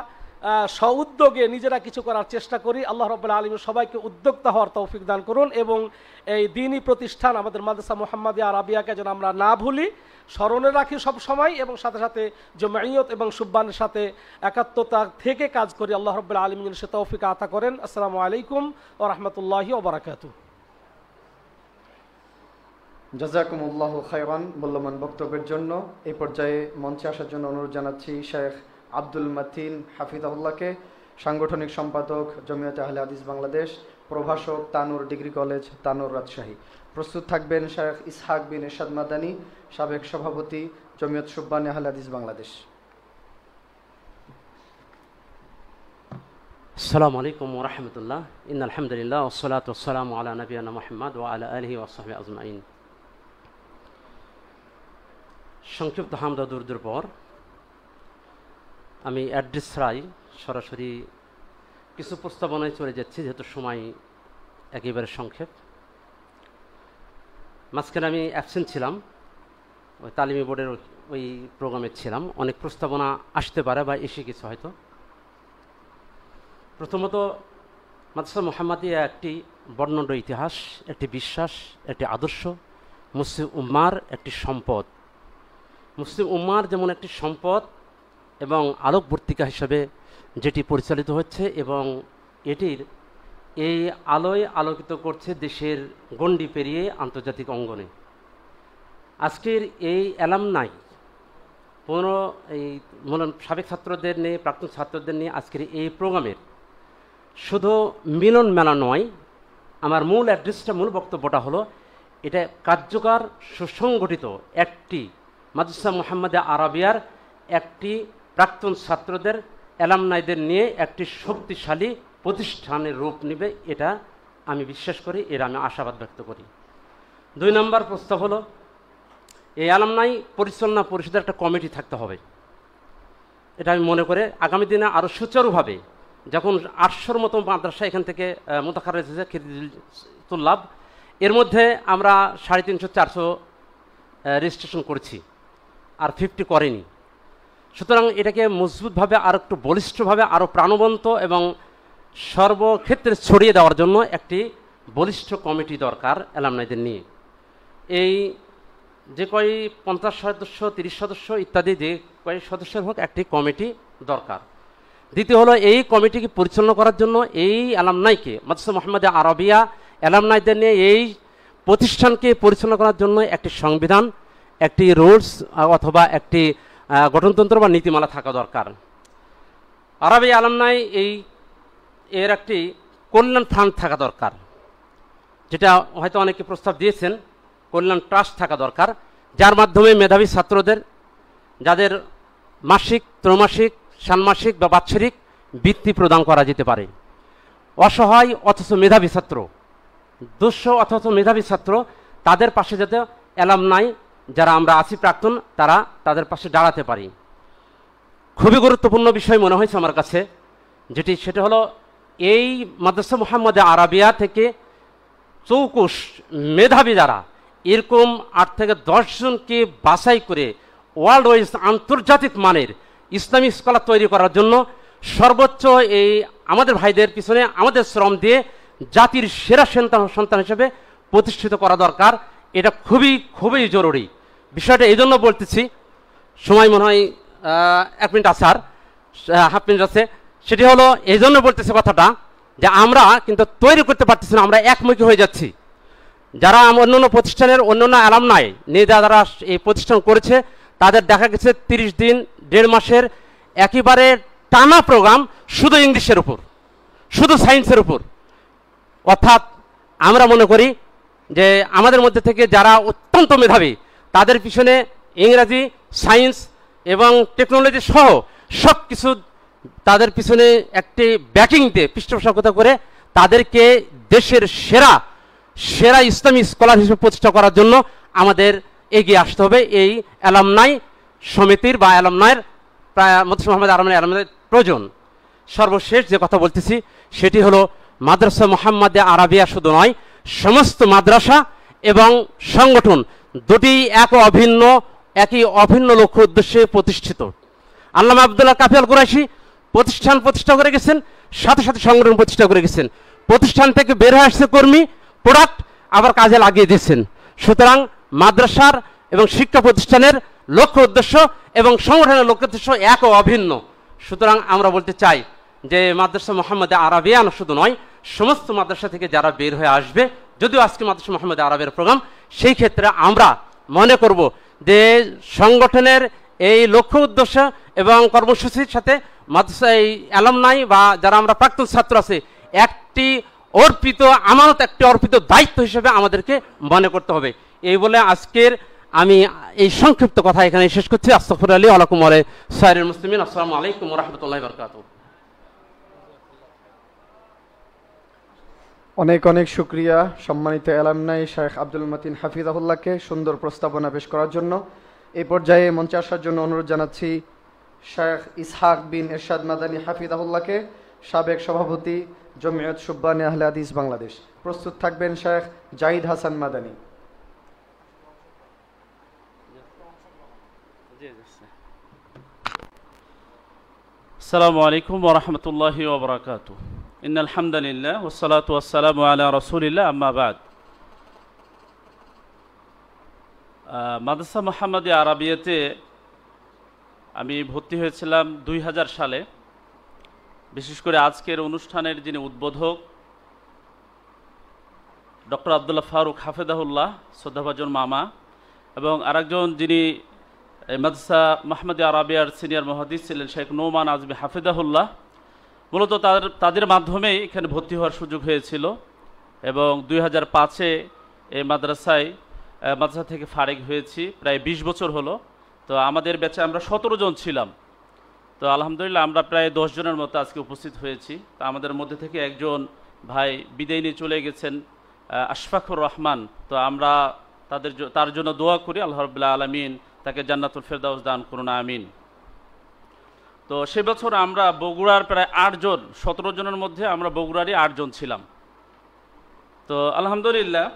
স্ব-উদ্যোগে নিজেরা কিছু করার চেষ্টা করি। আল্লাহ রাব্বুল আলামিন সবাইকে উদ্যোক্তা হওয়ার তৌফিক দান করুন, এবং এই দ্বীনি প্রতিষ্ঠান আমাদের মাদ্রাসা মুহাম্মাদিয়া আরাবিয়াকে যেন আমরা না ভুলি, স্মরণে রাখি সব সময়, এবং সাথে সাথে জমাইয়ত এবং সুববানের সাথে একাত্মতা থেকে কাজ করি। আল্লাহ রাব্বুল আলামিন সে তৌফিক আতা করেন। আসসালামু আলাইকুম ওয়া রাহমাতুল্লাহি ওয়া বারাকাতুহু। জাযাকুমুল্লাহু খায়রান মূল্যবান বক্তব্যের জন্য। এই পর্যায়ে মঞ্চে আসার জন্য অনুরোধ জানাচ্ছি শেখ আব্দুল মাতিন হাফিজাহুল্লাহকে, সাংগঠনিক সম্পাদক জমিয়তে আহলে হাদিস বাংলাদেশ, প্রভাষক তানুর ডিগ্রি কলেজ তানুর রাজশাহী। প্রস্তুত থাকবেন শেখ ইসহাক বিন এরশাদ মাদানী, সাবেক সভাপতি জমিয়ত সুববানে আহলে হাদিস বাংলাদেশ। আসসালামু আলাইকুম ওয়া রাহমাতুল্লাহ। ইন্নাল হামদুলিল্লাহ ওয়াসসালাতু ওয়াসসালামু আলা নাবিয়িনা মুহাম্মদ ওয়া আলা আলিহি ওয়া সাহবিহি আজমাইন। সংক্ষিপ্ত হামদ ও দুরুদের পর আমি অ্যাড্রেস ছাড়াই সরাসরি কিছু প্রস্তাবনায় চলে যাচ্ছি, যেহেতু সময় একেবারে সংক্ষেপ। মাঝখানে আমি অ্যাবসেন্ট ছিলাম, ওই তালিমি বোর্ডের ওই প্রোগ্রামে ছিলাম, অনেক প্রস্তাবনা আসতে পারে বা এসে গেছে হয়তো। প্রথমত, মাদ্রাসা মুহাম্মাদিয়া একটি বর্ণাঢ্য ইতিহাস, একটি বিশ্বাস, একটি আদর্শ, মুসলিম উম্মার একটি সম্পদ। মুসলিম উম্মার যেমন একটি সম্পদ এবং আলোকবর্তিকা হিসাবে যেটি পরিচালিত হচ্ছে, এবং এটির এই আলোয় আলোকিত করছে দেশের গণ্ডি পেরিয়ে আন্তর্জাতিক অঙ্গনে। আজকের এই অ্যালামনাই এই সাবেক ছাত্রদের নিয়ে, প্রাক্তন ছাত্রদের নিয়ে আজকের এই প্রোগ্রামের শুধু মিলন মেলা নয়, আমার মূল অ্যাড্রেসটা, মূল বক্তব্যটা হলো এটা কার্যকর সুসংগঠিত একটি মাদ্রাসা মুহাম্মাদিয়া আরাবিয়ার একটি প্রাক্তন ছাত্রদের অ্যালামনাইদের নিয়ে একটি শক্তিশালী প্রতিষ্ঠানের রূপ নেবে, এটা আমি বিশ্বাস করি, এর আমি আশাবাদ ব্যক্ত করি। 2 নম্বর প্রস্তাব হলো, এই আলামনাই পরিচালনা পরিষদের একটা কমিটি থাকতে হবে। এটা আমি মনে করে আগামী দিনে আরও সুচারুভাবে, যখন 800-র মতো মাদ্রাসা এখান থেকে মোতাখাররিজ হয়েছে তুল্লাব, এর মধ্যে আমরা 350-400 রেজিস্ট্রেশন করেছি, আর 50 করেনি। সুতরাং এটাকে মজবুতভাবে আর একটু বলিষ্ঠভাবে, আরও প্রাণবন্ত এবং সর্বক্ষেত্রে ছড়িয়ে দেওয়ার জন্য একটি বলিষ্ঠ কমিটি দরকার অ্যালামনাইদের নিয়ে। এই যে কয় 50 সদস্য, 30 সদস্য ইত্যাদি যে কয় সদস্যের হোক, একটি কমিটি দরকার। দ্বিতীয় হলো, এই কমিটিকে পরিচালনা করার জন্য এই অ্যালামনাইকে, মাদ্রাসা মুহাম্মাদিয়া আরাবিয়া অ্যালামনাইদের নিয়ে এই প্রতিষ্ঠানকে পরিচালনা করার জন্য একটি সংবিধান, একটি রুলস অথবা একটি গঠনতন্ত্র বা নীতিমালা থাকা দরকার। আরাবি অ্যালামনাই এর একটি কল্যাণ ফান্ড থাকা দরকার, যেটা হয়তো অনেকে প্রস্তাব দিয়েছেন। কল্যাণ ট্রাস্ট থাকা দরকার, যার মাধ্যমে মেধাবী ছাত্রদের, যাদের মাসিক, ত্রৈমাসিক, ষান্মাসিক বা বাৎসরিক বৃত্তি প্রদান করা যেতে পারে। অসহায় অথচ মেধাবী ছাত্র, দুঃস্থ অথচ মেধাবী ছাত্র, তাদের পাশে যাতে অ্যালামনাই যারা আমরা আছি প্রাক্তন, তারা তাদের পাশে দাঁড়াতে পারি। খুবই গুরুত্বপূর্ণ বিষয় মনে হয়েছে আমার কাছে যেটি, সেটা হলো এই মাদ্রাসা মুহাম্মাদিয়া আরাবিয়া থেকে চৌকুশ মেধাবী যারা, এরকম 8 থেকে 10 জনকে বাছাই করে ওয়ার্ল্ড ওয়াইজ আন্তর্জাতিক মানের ইসলামিক স্কলার তৈরি করার জন্য সর্বোচ্চ এই আমাদের ভাইদের পিছনে আমাদের শ্রম দিয়ে জাতির সেরা সন্তান হিসেবে প্রতিষ্ঠিত করা দরকার। এটা খুবই খুবই জরুরি। বিষয়টা এই জন্য বলতেছি, সময় মনে হয় 1 মিনিট আছে, আর হাফ মিনিট আছে। সেটি হলো এই জন্য বলতেছি কথাটা, যে আমরা কিন্তু তৈরি করতে পারতেছি না, আমরা একমুখী হয়ে যাচ্ছি। যারা অন্যান্য প্রতিষ্ঠানের অন্যান্য অ্যালামনাই নিয়ে যারা এই প্রতিষ্ঠান করেছে, তাদের দেখা গেছে 30 দিন 1.5 মাসের একেবারে টানা প্রোগ্রাম শুধু ইংলিশের উপর, শুধু সায়েন্সের উপর। অর্থাৎ আমরা মনে করি যে আমাদের মধ্যে থেকে যারা অত্যন্ত মেধাবী, তাদের পিছনে ইংরাজি, সায়েন্স এবং টেকনোলজি সহ সব কিছু তাদের পিছনে একটি ব্যাকিং দিয়ে পৃষ্ঠপোষকতা করে তাদেরকে দেশের সেরা সেরা ইসলামী স্কলার হিসেবে প্রতিষ্ঠা করার জন্য আমাদের এগিয়ে আসতে হবে। এই অ্যালামনাই সমিতির বা অ্যালামনাইয়ের প্রায় মাদ্রাসা মুহাম্মাদিয়া আরাবিয়া অ্যালামনাইয়ের প্রয়োজন। সর্বশেষ যে কথা বলতেছি সেটি হলো, মাদ্রাসা মুহাম্মাদিয়া আরাবিয়া শুধু নয়, সমস্ত মাদ্রাসা এবং সংগঠন দুটি একই অভিন্ন লক্ষ্য উদ্দেশ্যে প্রতিষ্ঠিত। আল্লামা আব্দুল্লাহ কাফি আল কুরাইশি প্রতিষ্ঠা করে গেছেন, সাথে সাথে সংগঠন প্রতিষ্ঠা করে গেছেন। প্রতিষ্ঠান থেকে বের হয়ে আসছে কর্মী, প্রোডাক্ট আবার কাজে লাগিয়ে দিয়েছেন। সুতরাং মাদ্রাসার এবং শিক্ষা প্রতিষ্ঠানের লক্ষ্য উদ্দেশ্য এবং সংগঠনের লক্ষ্য উদ্দেশ্য এক ও অভিন্ন। সুতরাং আমরা বলতে চাই যে মাদ্রাসা মুহাম্মাদিয়া আরাবিয়া শুধু নয়, সমস্ত মাদ্রাসা থেকে যারা বের হয়ে আসবে, যদিও আজকে মাদ্রাসা মুহাম্মাদিয়া আরাবিয়ার প্রোগ্রাম, সেই ক্ষেত্রে আমরা মনে করব যে সংগঠনের এই লক্ষ্য উদ্দেশ্য এবং কর্মসূচির সাথে মাদ্রাসা এই অ্যালামনাই বা যারা আমরা প্রাক্তন ছাত্র আছে, একটি অর্পিত আমানত, একটি অর্পিত দায়িত্ব হিসেবে আমাদেরকে মনে করতে হবে। এই বলে আজকের আমি এই সংক্ষিপ্ত কথা এখানে শেষ করছি। আস্তাগফিরুল্লাহ ওয়া লাকুম ওয়া লিসাইরিল মুসলিমিন। আসসালামু আলাইকুম ওয়া রাহমাতুল্লাহি ওয়া বারাকাতুহু। অনেক অনেক শুকরিয়া সম্মানিত অ্যালামনাই শেখ আব্দুল মতিন হাফিজাহুল্লাহকে সুন্দর প্রস্তাবনা পেশ করার জন্য। এই পর্যায়ে মঞ্চে আসার জন্য অনুরোধ জানাচ্ছি শেখ ইসহাক বিন এরশাদ মাদানী হাফিজাহুল্লাহকে, সাবেক সভাপতি জমিয়ত শুব্বানে আহলে হাদিস বাংলাদেশ। প্রস্তুত থাকবেন শেখ জাহিদ হাসান মাদানী। আসসালামু আলাইকুম ওয়া রাহমাতুল্লাহি ওয়া বারাকাতুহু। ইন্নাল হামদালিল্লাহ ওয়াস সালাতু ওয়াস সালামু আলা রাসূলিল্লাহ, আম্মা বাদ। মাদ্রাসা মুহাম্মাদিয়া আরাবিয়াতে আমি ভর্তি হয়েছিলাম 2000 সালে। বিশেষ করে আজকের অনুষ্ঠানের যিনি উদ্বোধক ডক্টর আব্দুল্লাহ ফারুক হাফেজাহুল্লাহ, শ্রদ্ধাভাজন মামা, এবং আরেকজন যিনি মাদ্রাসা মুহাম্মাদিয়া আরাবিয়ার সিনিয়র মুহাদ্দিস ছিলেন শেখ নোমান আজমি হাফেজাহুল্লাহ, মূলত তাদের মাধ্যমেই এখানে ভর্তি হওয়ার সুযোগ হয়েছিল। এবং 2005-এ এই মাদ্রাসা থেকে ফারেগ হয়েছি, প্রায় 20 বছর হলো। তো আমাদের ব্যাচে আমরা 17 জন ছিলাম। তো আলহামদুলিল্লাহ আমরা প্রায় 10 জনের মতো আজকে উপস্থিত হয়েছি। তো আমাদের মধ্যে থেকে একজন ভাই বিদায় নিয়ে চলে গেছেন, আশফাকুর রহমান। তো আমরা তার জন্য দোয়া করি, আল্লাহ রাব্বুল আলামিন তাকে জান্নাতুল ফেরদাউস দান করুন, আমিন। তো সে বছর আমরা বগুড়ার প্রায় 8 জন, 17 জনের মধ্যে আমরা বগুড়ারই 8 জন ছিলাম। তো আলহামদুলিল্লাহ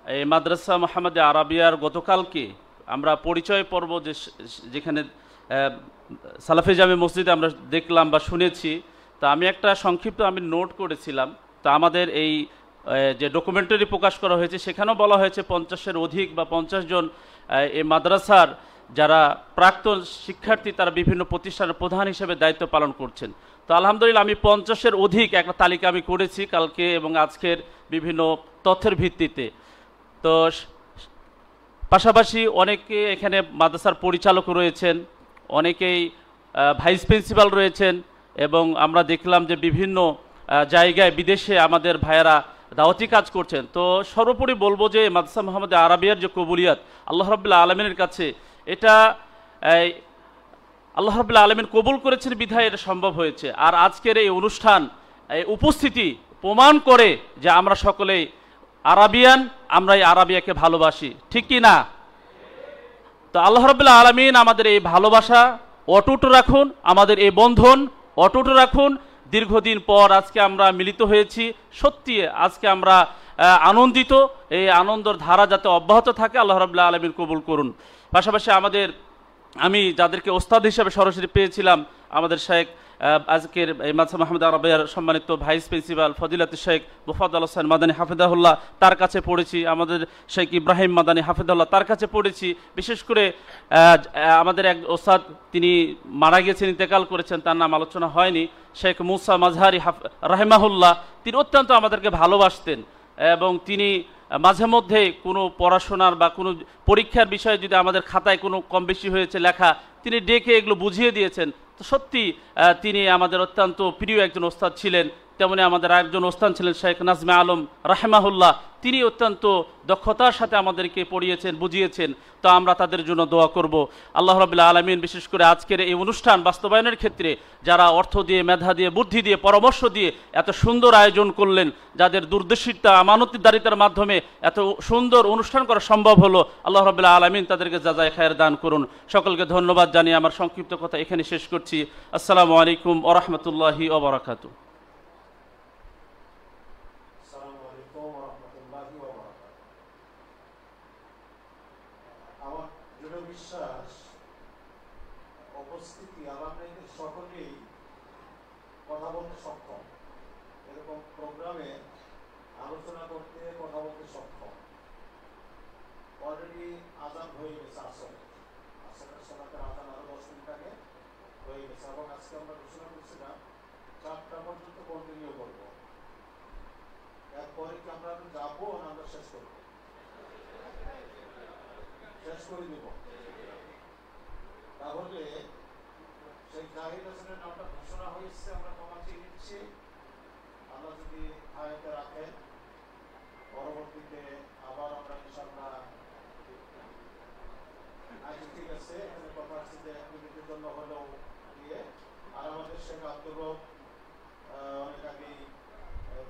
এই মাদ্রাসা মুহাম্মাদিয়া আরাবিয়ার গতকালকে আমরা পরিচয় পর্ব যেখানে সালাফি জামে মসজিদে আমরা দেখলাম বা শুনেছি, তা আমি একটা সংক্ষিপ্ত নোট করেছিলাম। তো আমাদের এই যে ডকুমেন্টারি প্রকাশ করা হয়েছে সেখানেও বলা হয়েছে 50-এর অধিক বা 50 জন এই মাদ্রাসার যারা প্রাক্তন শিক্ষার্থী তারা বিভিন্ন প্রতিষ্ঠানের প্রধান হিসেবে দায়িত্ব পালন করছেন। তো আলহামদুলিল্লাহ আমি 50-এর অধিক একটা তালিকা আমি করেছি কালকে এবং আজকের বিভিন্ন তথ্যের ভিত্তিতে। তো পাশাপাশি অনেকে এখানে মাদ্রাসার পরিচালক রয়েছেন, অনেকেই ভাইস প্রিন্সিপাল রয়েছেন, এবং আমরা দেখলাম যে বিভিন্ন জায়গায় বিদেশে আমাদের ভাইয়েরা দাওয়াতি কাজ করছেন। তো সর্বোপরি বলবো যে মাদ্রাসা মুহাম্মাদিয়া আরাবিয়ার যে কবুলিয়াত আল্লাহ রাব্বুল আলামিনের কাছে, এটা আল্লাহ রাব্বুল আলামিন কবুল করেছেন বিধায় এটা সম্ভব হয়েছে। আর আজকের এই অনুষ্ঠান উপস্থিতি প্রমাণ করে যে আমরা সকলেই আরাবিয়ান, আমরা এই আরাবিয়াকে ভালোবাসি, ঠিক কি না? তো আল্লাহ রাব্বুল আলামিন আমাদের এই ভালোবাসা অটুট রাখুন, আমাদের এই বন্ধন অটুট রাখুন। দীর্ঘদিন পর আজকে আমরা মিলিত হয়েছি, সত্যি আজকে আমরা আনন্দিত। এই আনন্দের ধারা যাতে অব্যাহত থাকে আল্লাহ রাব্বুল আলামিন কবুল করুন। পাশাপাশি আমি যাদেরকে ওস্তাদ হিসেবে সরাসরি পেয়েছিলাম, আমাদের শেখ আজকের এই মাদ্রাসা মুহাম্মাদিয়া আরাবিয়ার সম্মানিত ভাইস প্রিন্সিপাল ফজিলাতুল শেখ মুফাদ্দাল হোসেন মাদানী হাফিজাহুল্লাহ, তার কাছে পড়েছি। আমাদের শেখ ইব্রাহিম মাদানী হাফিজাহুল্লাহ, তার কাছে পড়েছি। বিশেষ করে আমাদের এক ওস্তাদ, তিনি মারা গেছেন, ইন্তেকাল করেছেন, তার নাম আলোচনা হয়নি, শেখ মুসা মাজহারি রাহিমাহুল্লাহ। তিনি অত্যন্ত আমাদেরকে ভালোবাসতেন এবং তিনি মাঝে মধ্যে কোনো পড়াশোনার বা কোনো পরীক্ষার বিষয়ে যদি আমাদের খাতায় কোনো কম বেশি হয়েছে লেখা, তিনি ডেকে এগুলো বুঝিয়ে দিয়েছেন। তো সত্যি তিনি আমাদের অত্যন্ত প্রিয় একজন ওস্তাদ ছিলেন। তেমনি আমাদের একজন ওস্তাদ ছিলেন শেখ নাজমে আলম রাহিমাহুল্লাহ, তিনি অত্যন্ত দক্ষতার সাথে আমাদেরকে পড়িয়েছেন, বুঝিয়েছেন। তো আমরা তাদের জন্য দোয়া করব। আল্লাহ রাব্বুল আলামিন বিশেষ করে আজকের এই অনুষ্ঠান বাস্তবায়নের ক্ষেত্রে যারা অর্থ দিয়ে, মেধা দিয়ে, বুদ্ধি দিয়ে, পরামর্শ দিয়ে এত সুন্দর আয়োজন করলেন, যাদের দূরদর্শিতা, আমানতদারিতার মাধ্যমে এত সুন্দর অনুষ্ঠান করা সম্ভব হলো, আল্লাহ রাব্বুল আলামিন তাদেরকে জাযায়ে খায়ের দান করুন। সকলকে ধন্যবাদ জানিয়ে আমার সংক্ষিপ্ত কথা এখানে শেষ করছি। আসসালামু আলাইকুম ওয়া রাহমাতুল্লাহি ওয়া বারাকাতুহু। বিশ্বাস উপস্থিতি আলমদের সকলেই কথা বলতে সক্ষম, এরকম প্রোগ্রামে আলোচনা করতে, কথা বলতে সক্ষম। অলরেডি আজান হয়ে গেছে, আসরের সালাতের আজান আরো 10 মিনিট আগে হয়ে গেছে, এবং আজকে আমরা ঘোষণা করছিলাম 4টা পর্যন্ত কন্টিনিউ করবো। এরপরে কি আমরা যাবো না আমরা শেষ করবো? শেষ করে দেব। তাহলে সেই জাহিদ হাসানের নামটা ঘোষণা হয়েছে, আমরা ক্ষমা চেয়ে নিচ্ছি। আল্লাহ যদি হায়াতে রাখেন, পরবর্তীতে আবার আমরা ইনশাআল্লাহ। আচ্ছা ঠিক আছে, এখানে কথা আছে যে 1 মিনিটের জন্য হলেও দিয়ে। আর আমাদের শেখ আব্দুর রব অনেক আগেই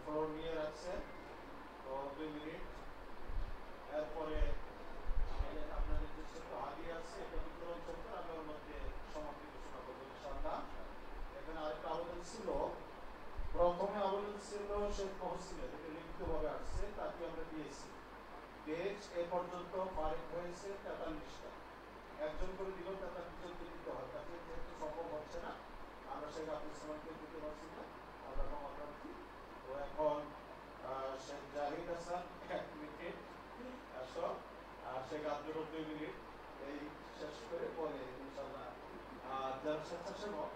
ফ্লোর নিয়ে রাখছেন, তো 2 মিনিট। এরপরে আপনাদের যে ছোট হাদি আছে এটা বিতরণ চলবে, আমি ওর মধ্যে সমাপ্তি ঘোষণা করবো ইনশাআল্লাহ। এখানে আরেকটা আবেদন ছিল, প্রথমে আবেদন ছিল শেখ মহসিনের, এটা লিখিতভাবে আসছে, তাকে আমরা দিয়েছি। পেজ এ পর্যন্ত ফারিক হয়েছে 43টা, একজন করে দিল, 43 জনকে দিতে হয়। তাকে যেহেতু সম্ভব হচ্ছে না, আমরা শেখ আব্দুল সালামকে দিতে পারছি না, আমরা ক্ষমা প্রার্থী। তো এখন শেখ জাহিদ হাসান 1 মিনিট আসো, আর শেখ আব্দুর রব 2 মিনিট, এই শেষ করে পরে ইনশাআল্লাহ। আর যারা স্বেচ্ছাসেবক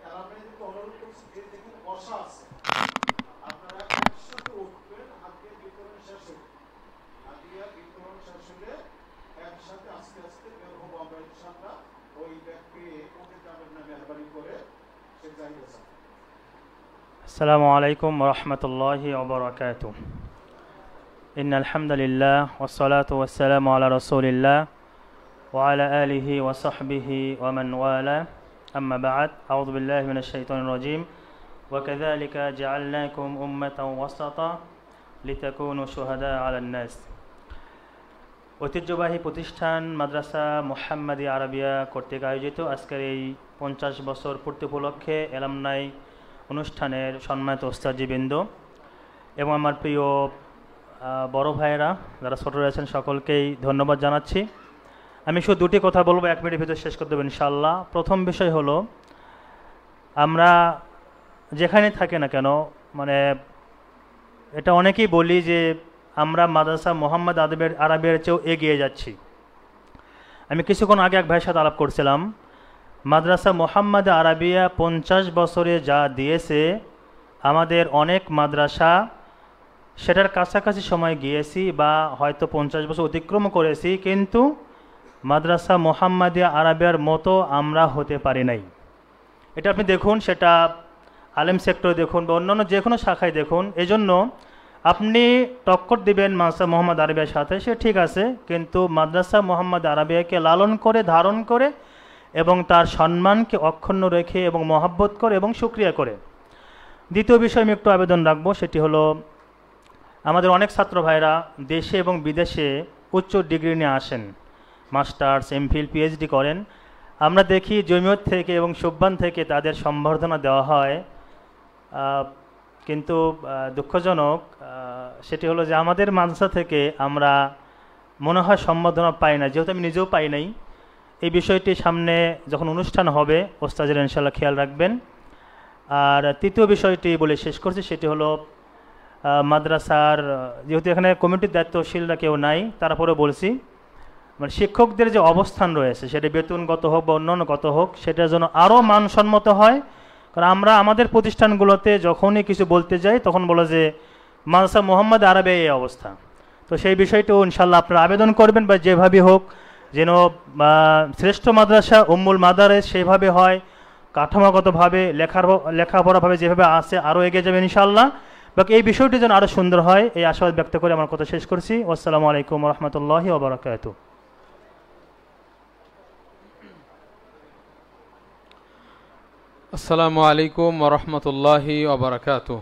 এলাকায় অনুরোধ করছি যে যেখানে বসা আছে আপনারা একসাথে উঠবেন, হাতিয়ে বিতরণ শেষ হলে, হাতিয়া বিতরণ শেষ হলে একসাথে আস্তে আস্তে বের হবো আমরা ইনশাআল্লাহ। ওই ব্যক্তি উঠে যাবেন না, মেহরবানি করে। শেখ জাহিদ হাসান। আসসালামু আলাইকুম ওয়া রাহমাতুল্লাহি ওয়া বারাকাতুহু। إن الحمد لله والصلاة والسلام على رسول الله وعلى آله وصحبه ومن والاه أما بعد أعوذ بالله من الشيطان الرجيم وكذلك جعلناكم أمة وسطا لتكونوا شهداء على الناس ঐতিহ্যবাহী প্রতিষ্ঠান মাদ্রাসা মুহাম্মাদিয়া আরাবিয়া কর্তৃক আয়োজিত আজকের এই 50 বছর পূর্তি উপলক্ষে এলামনাই অনুষ্ঠানের সম্মানিত ওস্তাদজিবৃন্দ এবং আমার প্রিয় বড় ভাইয়েরা যারা ছোট রয়েছেন সকলকেই ধন্যবাদ জানাচ্ছি। আমি শুধু দুটি কথা বলবো, 1 মিনিটের ভিতরে শেষ করে দেবো ইনশাআল্লাহ। প্রথম বিষয় হলো, আমরা যেখানে থাকি না কেন, মানে এটা অনেকেই বলি যে আমরা মাদ্রাসা মুহাম্মদ আরাবিয়ার চেয়েও এগিয়ে যাচ্ছি। আমি কিছুক্ষণ আগে এক ভাইয়ের সাথে আলাপ করছিলাম, মাদ্রাসা মুহাম্মদ আরাবিয়া 50 বছরে যা দিয়েছে, আমাদের অনেক মাদ্রাসা সেটার কাছাকাছি সময় গিয়েছি বা হয়তো 50 বছর অতিক্রম করেছি, কিন্তু মাদ্রাসা মুহাম্মাদিয়া আরাবিয়ার মতো আমরা হতে পারি নাই। এটা আপনি দেখুন, সেটা আলেম সেক্টরে দেখুন বা অন্যান্য যে কোনো শাখায় দেখুন। এজন্য আপনি টক্কর দিবেন মাদ্রাসা মুহাম্মদ আরাবিয়ার সাথে, সে ঠিক আছে, কিন্তু মাদ্রাসা মুহাম্মদ আরাবিয়াকে লালন করে, ধারণ করে এবং তার সম্মানকে অক্ষুণ্ণ রেখে এবং মহব্বত করে এবং শুকরিয়া করে। দ্বিতীয় বিষয় আমি একটু আবেদন রাখবো, সেটি হলো আমাদের অনেক ছাত্র ভাইরা দেশে এবং বিদেশে উচ্চ ডিগ্রি নিয়ে আসেন, মাস্টার্স, এমফিল, পিএইচডি করেন। আমরা দেখি জমিয়ত থেকে এবং সুবহান থেকে তাদের সম্বর্ধনা দেওয়া হয়, কিন্তু দুঃখজনক সেটি হলো যে আমাদের মাদ্রাসা থেকে আমরা মনে হয় সম্বর্ধনা পাই না, যেহেতু আমি নিজেও পাই নাই। এই বিষয়টি সামনে যখন অনুষ্ঠান হবে ওস্তাদের ইনশাআল্লাহ খেয়াল রাখবেন। আর তৃতীয় বিষয়টি বলে শেষ করছি, সেটি হলো মাদ্রাসার, যেহেতু এখানে কমিটির দায়িত্বশীলরা কেউ নাই, তারপরেও বলছি, মানে শিক্ষকদের যে অবস্থান রয়েছে সেটা বেতনগত হোক বা অন্যান্যগত হোক, সেটা যেন আরও মানসম্মত হয়। কারণ আমরা আমাদের প্রতিষ্ঠানগুলোতে যখনই কিছু বলতে যাই তখন বলে যে মাদ্রাসা মুহাম্মদ আরাবিয়া এই অবস্থা। তো সেই বিষয়টিও ইনশাআল্লাহ আপনারা আবেদন করবেন, বা যেভাবে হোক যেন শ্রেষ্ঠ মাদ্রাসা উম্মুল মাদারেস সেইভাবে হয়, কাঠামোগতভাবে লেখাপড়াভাবে যেভাবে আছে আরও এগিয়ে যাবে ইনশাআল্লাহ। বাকি এই বিষয়টি যেন আরও সুন্দর হয়, এই আশাবাদ ব্যক্ত করে আমার কথা শেষ করছি। আসসালামু আলাইকুম ওয়া রাহমাতুল্লাহি ওয়া বারাকাতুহু। আসসালামু আলাইকুম ওয়া রাহমাতুল্লাহি ওয়া বারাকাতুহু।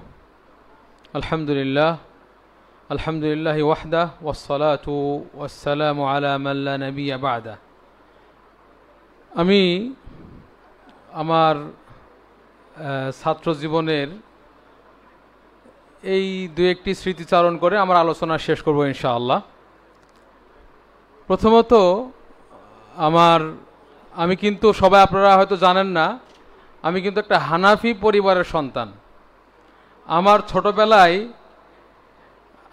আলহামদুলিল্লাহ, আলহামদুলিল্লাহি ওয়াহদাহু ওয়াসসালাতু ওয়াসসালামু আলা মান লা নাবিয়্যা বা'দা। আমি আমার ছাত্র জীবনের এই দু একটি স্মৃতিচারণ করে আমার আলোচনা শেষ করব ইনশাআল্লাহ। প্রথমত আমি কিন্তু, সবাই আপনারা হয়তো জানেন না, আমি কিন্তু একটা হানাফি পরিবারের সন্তান। আমার ছোটবেলায়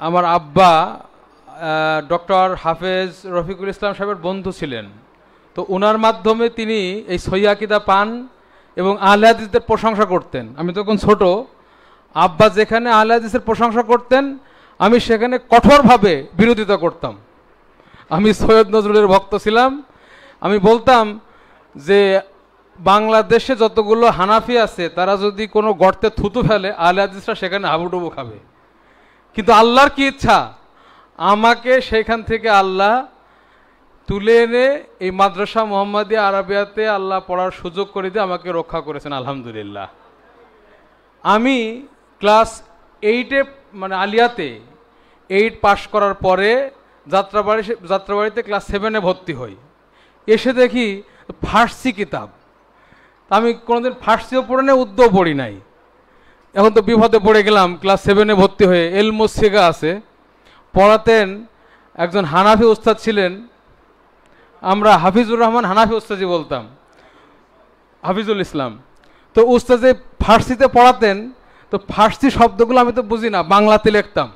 আমার আব্বা ডক্টর হাফেজ রফিকুল ইসলাম সাহেবের বন্ধু ছিলেন। তো ওনার মাধ্যমে তিনি এই সহিহ আকীদা পান এবং আহলে হাদিসদের প্রশংসা করতেন। আমি তখন ছোট, আব্বা যেখানে আহলে হাদিসের প্রশংসা করতেন আমি সেখানে কঠোরভাবে বিরোধিতা করতাম। আমি সৈয়দ নজরুলের ভক্ত ছিলাম। আমি বলতাম যে বাংলাদেশে যতগুলো হানাফি আছে তারা যদি কোনো গর্তে থুতু ফেলে আহলে হাদিসরা সেখানে হাবুডুবু খাবে। কিন্তু আল্লাহর কি ইচ্ছা, আমাকে সেখান থেকে আল্লাহ তুলে এনে এই মাদ্রাসা মুহাম্মাদিয়া আরাবিয়াতে আল্লাহ পড়ার সুযোগ করে দিয়ে আমাকে রক্ষা করেছেন আলহামদুলিল্লাহ। আমি ক্লাস 8-এ মানে আলিয়াতে 8 পাশ করার পরে যাত্রাবাড়িতে ক্লাস 7-এ ভর্তি হই। এসে দেখি ফার্সি কিতাব, আমি কোনোদিন ফার্সিও পড়ি নাই, উর্দুও পড়ি নাই। এখন তো বিপদে পড়ে গেলাম। ক্লাস 7-এ ভর্তি হয়ে এলমুস সিগা আছে, পড়াতেন একজন হানাফি উস্তাদ ছিলেন, আমরা হাফিজুর রহমান হানাফি উস্তাজি বলতাম, হাফিজুল ইসলাম। তো উস্তাদে ফার্সিতে পড়াতেন, তো ফার্সি শব্দগুলো আমি তো বুঝি না, বাংলাতে লিখতাম।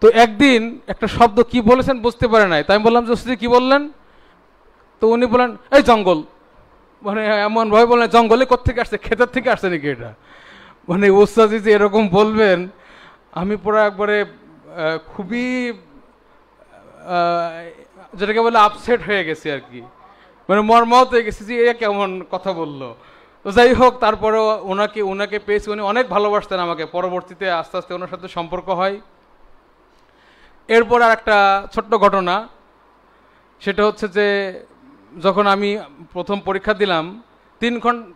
তো একদিন একটা শব্দ কি বলেছেন বুঝতে পারে নাই, তাই আমি বললাম যে উস্তাদি কি বললেন? তো উনি বললেন এই জঙ্গল, মানে এমন ভাবে বললেন জঙ্গলে কোত্থেকে আসছে, ক্ষেতের থেকে আসছে নাকি এটা? মানে উস্তাদি যে এরকম বলবেন, আমি পুরো একবারে খুবই যেটাকে বলে আপসেট হয়ে গেছি আর কি, মানে মর্মাহত হয়ে গেছি যে এ কেমন কথা বললো। তো যাই হোক, তারপরেও ওনাকে পেয়েছি, উনি অনেক ভালোবাসতেন আমাকে। পরবর্তীতে আস্তে আস্তে ওনার সাথে সম্পর্ক হয়। এরপর আর একটা ছোট্ট ঘটনা, সেটা হচ্ছে যে যখন আমি প্রথম পরীক্ষা দিলাম, 3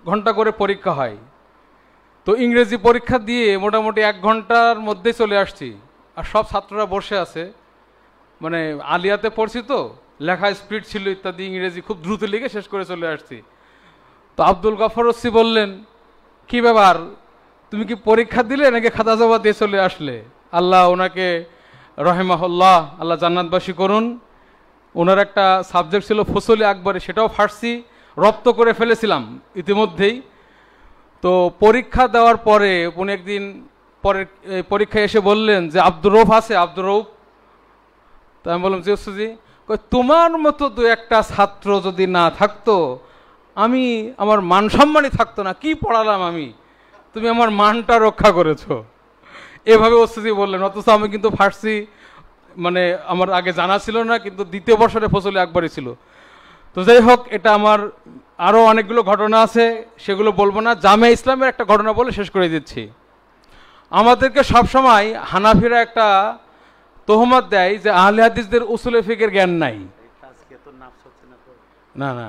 ঘন্টা করে পরীক্ষা হয়। তো ইংরেজি পরীক্ষা দিয়ে মোটামুটি 1 ঘন্টার মধ্যে চলে আসছি, আর সব ছাত্ররা বসে আছে। মানে আলিয়াতে পড়ছি তো, লেখা স্পিড ছিল ইত্যাদি, ইংরেজি খুব দ্রুত লিখে শেষ করে চলে আসছি। তো আব্দুল গফর ওসি বললেন, কি ব্যাপার, তুমি কি পরীক্ষা দিলে নাকি খাতা জবাব দিয়ে চলে আসলে? আল্লাহ ওনাকে রহেমাহুল্লাহ, আল্লাহ জান্নাতবাসী করুন। ওনার একটা সাবজেক্ট ছিল ফসলে আকবরে, সেটাও ফার্সি রপ্ত করে ফেলেছিলাম ইতিমধ্যেই। তো পরীক্ষা দেওয়ার পরে উনি একদিন পরের পরীক্ষায় এসে বললেন যে আব্দুর রৌফ আছে, আব্দুর রৌফ। তো আমি বললাম জি ওস্তাদজি। তোমার মতো 2-1টা ছাত্র যদি না থাকতো, আমি আমার মান সম্মানই থাকতো না, কি পড়ালাম আমি, তুমি আমার মানটা রক্ষা করেছো। এভাবে ওস্তাদজি বললেন। অথচ আমি কিন্তু ফার্সি মানে আমার আগে জানা ছিল না, কিন্তু 2য় বছরে ফসলে আকবরই ছিল। তো যাই হোক, এটা আমার আরও অনেকগুলো ঘটনা আছে, সেগুলো বলবো না। জামিয়া ইসলামের একটা ঘটনা বলে শেষ করে দিচ্ছি। আমাদেরকে সবসময় হানাফিরা একটা তোহমত দেয় যে আহলে হাদিসদের উসুলে ফিকের জ্ঞান নাই। না না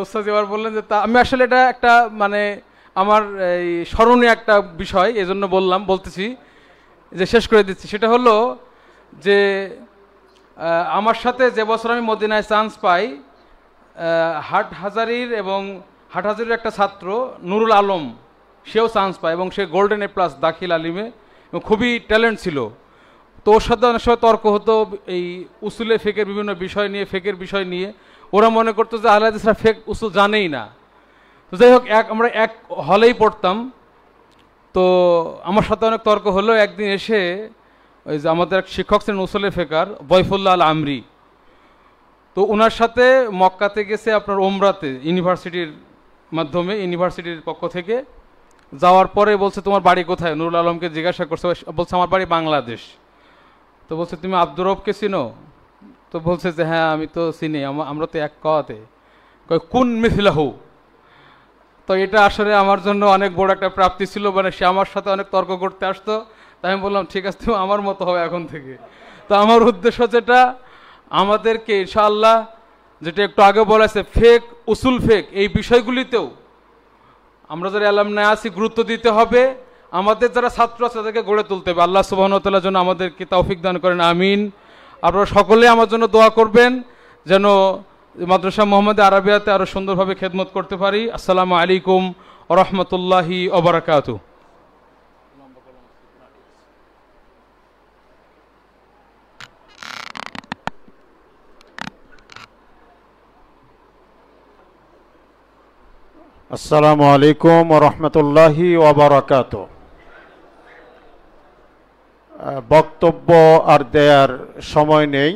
ওস্তাদ এবার বললেন যে তা আমি আসলে এটা একটা মানে আমার এই স্মরণীয় একটা বিষয়, এজন্য বলতেছি যে শেষ করে দিচ্ছি। সেটা হলো যে আমার সাথে যে বছর আমি মদিনায় চান্স পাই, হাটহাজারির একটা ছাত্র নুরুল আলম, সেও চান্স পায় এবং সে গোল্ডেন A+ দাখিল আলিমে, এবং খুবই ট্যালেন্ট ছিল। তো ওর সাথে অনেক সময় তর্ক হতো এই উসুলে ফেকের বিভিন্ন বিষয় নিয়ে, ফেকের বিষয় নিয়ে। ওরা মনে করতো যে আহলে হাদিসরা ফেক উসুল জানেই না। তো যাই হোক, আমরা এক হলেই পড়তাম। তো আমার সাথে অনেক তর্ক হলো। একদিন এসে ওই যে আমাদের এক শিক্ষক ছিলেন উসুলে ফেকার, বয়ফুল্লাহ আল আমরি, তো ওনার সাথে মক্কাতে গেছে আপনার ওমরাতে, ইউনিভার্সিটির মাধ্যমে, ইউনিভার্সিটির পক্ষ থেকে। যাওয়ার পরে বলছে তোমার বাড়ি কোথায়? নুরুল আলমকে জিজ্ঞাসা করছে, বলছে আমার বাড়ি বাংলাদেশ। তো বলছে তুমি আব্দুর রৌফকে চিনো? তো বলছে যে হ্যাঁ আমি তো চিনি, আমরা তো এক কওয়াতে। কুন মিথলাহু। তো এটা আসলে আমার জন্য অনেক বড় একটা প্রাপ্তি ছিল, মানে সে আমার সাথে অনেক তর্ক করতে আসতো। তাই আমি বললাম ঠিক আছে, তুমি আমার মতো হবে এখন থেকে। তো আমার উদ্দেশ্য যেটা, আমাদেরকে ইনশাআল্লাহ যেটা একটু আগে বলেছে ফেক, উসুল ফেক, এই বিষয়গুলিতেও আমরা যারা এলামনায় আছি গুরুত্ব দিতে হবে। আমাদের যারা ছাত্র আছে তাদেরকে গড়ে তুলতে হবে। আল্লাহ সুবহানাহু ওয়া তাআলার জন্য আমাদেরকে তৌফিক দান করেন, আমিন। আপনারা সকলে আমার জন্য দোয়া করবেন যেন মাদ্রাসা মুহাম্মাদিয়া আরাবিয়াতে আরও সুন্দরভাবে খেদমত করতে পারি। আসসালামু আলাইকুম ওয়া রাহমাতুল্লাহি ওয়া বারাকাতুহু। আসসালামু আলাইকুম ওয়া রাহমাতুল্লাহি ওয়া বারাকাতুহু। বক্তব্য আর দেওয়ার সময় নেই,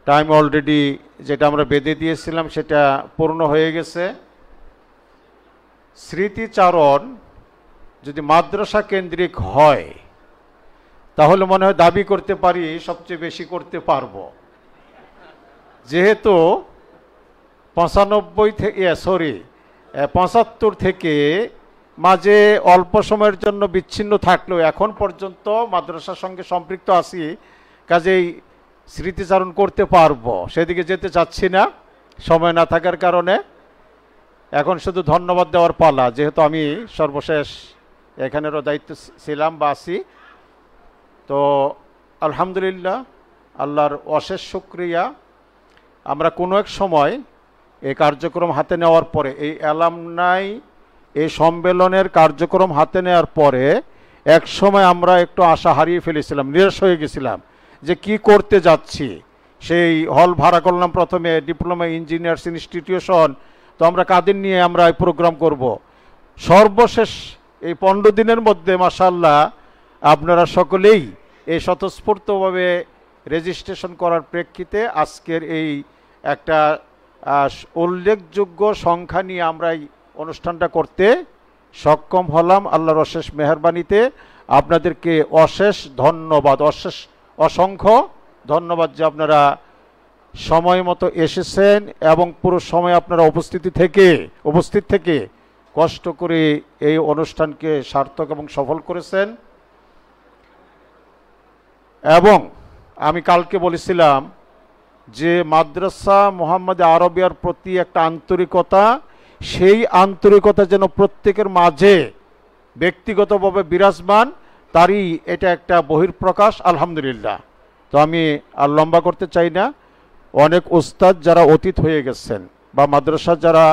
টাইম অলরেডি যেটা আমরা বেঁধে দিয়েছিলাম সেটা পূর্ণ হয়ে গেছে। স্মৃতিচারণ যদি মাদ্রাসা কেন্দ্রিক হয় তাহলে মনে হয় দাবি করতে পারি সবচেয়ে বেশি করতে পারবো, যেহেতু 75 থেকে মাঝে অল্প সময়ের জন্য বিচ্ছিন্ন থাকলেও এখন পর্যন্ত মাদ্রাসার সঙ্গে সম্পৃক্ত আছি, কাজেই স্মৃতিচারণ করতে পারবো। সেদিকে যেতে চাচ্ছি না সময় না থাকার কারণে। এখন শুধু ধন্যবাদ দেওয়ার পালা, যেহেতু আমি সর্বশেষ এখানেরও দায়িত্ব ছিলাম বা আছি। তো আলহামদুলিল্লাহ, আল্লাহর অশেষ শুকরিয়া, আমরা কোনো এক সময় এই কার্যক্রম হাতে নেওয়ার পরে, এই অ্যালামনাই এই সম্মেলনের কার্যক্রম হাতে নেওয়ার পরে এক সময় আমরা একটু আশা হারিয়ে ফেলেছিলাম, নিরাশ হয়ে গেছিলাম যে কি করতে যাচ্ছি। সেই হল ভাড়া করলাম প্রথমে, ডিপ্লোমা ইঞ্জিনিয়ার্স ইনস্টিটিউশন, তো আমরা কাদের নিয়ে আমরা এই প্রোগ্রাম করব। সর্বশেষ এই 15 দিনের মধ্যে মাশাআল্লাহ আপনারা সকলেই এই স্বতঃস্ফূর্তভাবে রেজিস্ট্রেশন করার প্রেক্ষিতে আজকের এই একটা উল্লেখযোগ্য সংখ্যা নিয়ে আমরা এই অনুষ্ঠানটা করতে সক্ষম হলাম। আল্লাহর অশেষ মেহেরবানিতে আপনাদেরকে অশেষ ধন্যবাদ, অসংখ্য ধন্যবাদ যে আপনারা সময় মতো এসেছেন এবং পুরো সময় আপনারা উপস্থিত থেকে কষ্ট করে এই অনুষ্ঠানকে সার্থক এবং সফল করেছেন। এবং আমি কালকে বলেছিলাম যে মাদ্রাসা মুহাম্মাদিয়া আরাবিয়ার প্রতি একটা আন্তরিকতা, সেই আন্তরিকতা যেন প্রত্যেকের মাঝে ব্যক্তিগতভাবে বিরাজমান, তারই এটা একটা বহিঃপ্রকাশ। আলহামদুলিল্লাহ। তো আমি আর লম্বা করতে চাই না। অনেক উস্তাদ যারা অতীত হয়ে গেছেন বা মাদ্রাসা যারা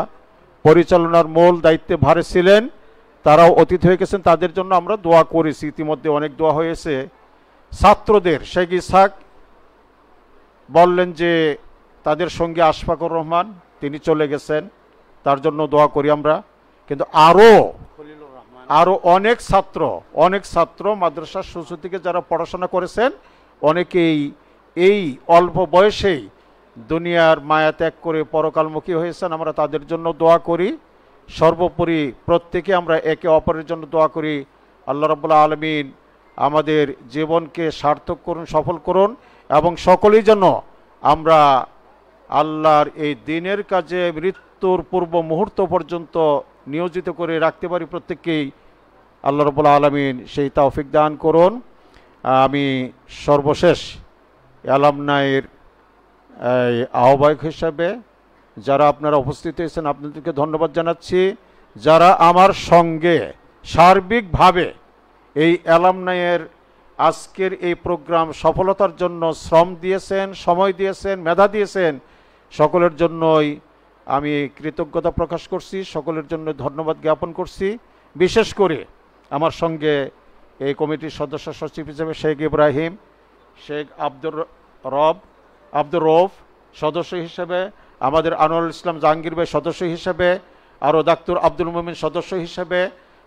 পরিচালনার মূল দায়িত্বে ভারে ছিলেন তারাও অতীত হয়ে গেছেন, তাদের জন্য আমরা দোয়া করেছি, ইতিমধ্যে অনেক দোয়া হয়েছে। ছাত্রদের শেখ ইসহাক বললেন যে তাদের সঙ্গে আশফাকুর রহমান তিনি চলে গেছেন, তার জন্য দোয়া করি আমরা। কিন্তু আরো অনেক ছাত্র মাদ্রাসার শুরু থেকে যারা পড়াশোনা করেছেন অনেকেই এই অল্প বয়সেই দুনিয়ার মায়া ত্যাগ করে পরকালমুখী হয়েছেন, আমরা তাদের জন্য দোয়া করি। সর্বোপরি প্রত্যেকে আমরা একে অপরের জন্য দোয়া করি। আল্লাহ রাব্বুল আলামিন আমাদের জীবনকে সার্থক করুন, সফল করুন, এবং সকলেই যেন আমরা আল্লাহর এই দিনের কাজে মৃত্যুর পূর্ব মুহূর্ত পর্যন্ত নিয়োজিত করে রাখতে পারি। প্রত্যেককেই আল্লাহ রাব্বুল আলামিন সেই তৌফিক দান করুন। আমি সর্বশেষ অ্যালামনাইয়ের আহ্বায়ক হিসাবে যারা আপনারা উপস্থিত হয়েছেন আপনাদেরকে ধন্যবাদ জানাচ্ছি। যারা আমার সঙ্গে সার্বিকভাবে এই অ্যালামনাইয়ের আজকের এই প্রোগ্রাম সফলতার জন্য শ্রম দিয়েছেন, সময় দিয়েছেন, মেধা দিয়েছেন, সকলের জন্যই আমি কৃতজ্ঞতা প্রকাশ করছি, সকলের জন্য ধন্যবাদ জ্ঞাপন করছি। বিশেষ করে আমার সঙ্গে এই কমিটির সদস্য সচিব হিসেবে শেখ ইব্রাহিম, শেখ আব্দুর রৌফ সদস্য হিসেবে, আমাদের আনোয়ারুল ইসলাম জাহাঙ্গীর ভাই সদস্য হিসেবে, আরও ডাক্তার আব্দুল মুমিন সদস্য হিসেবে,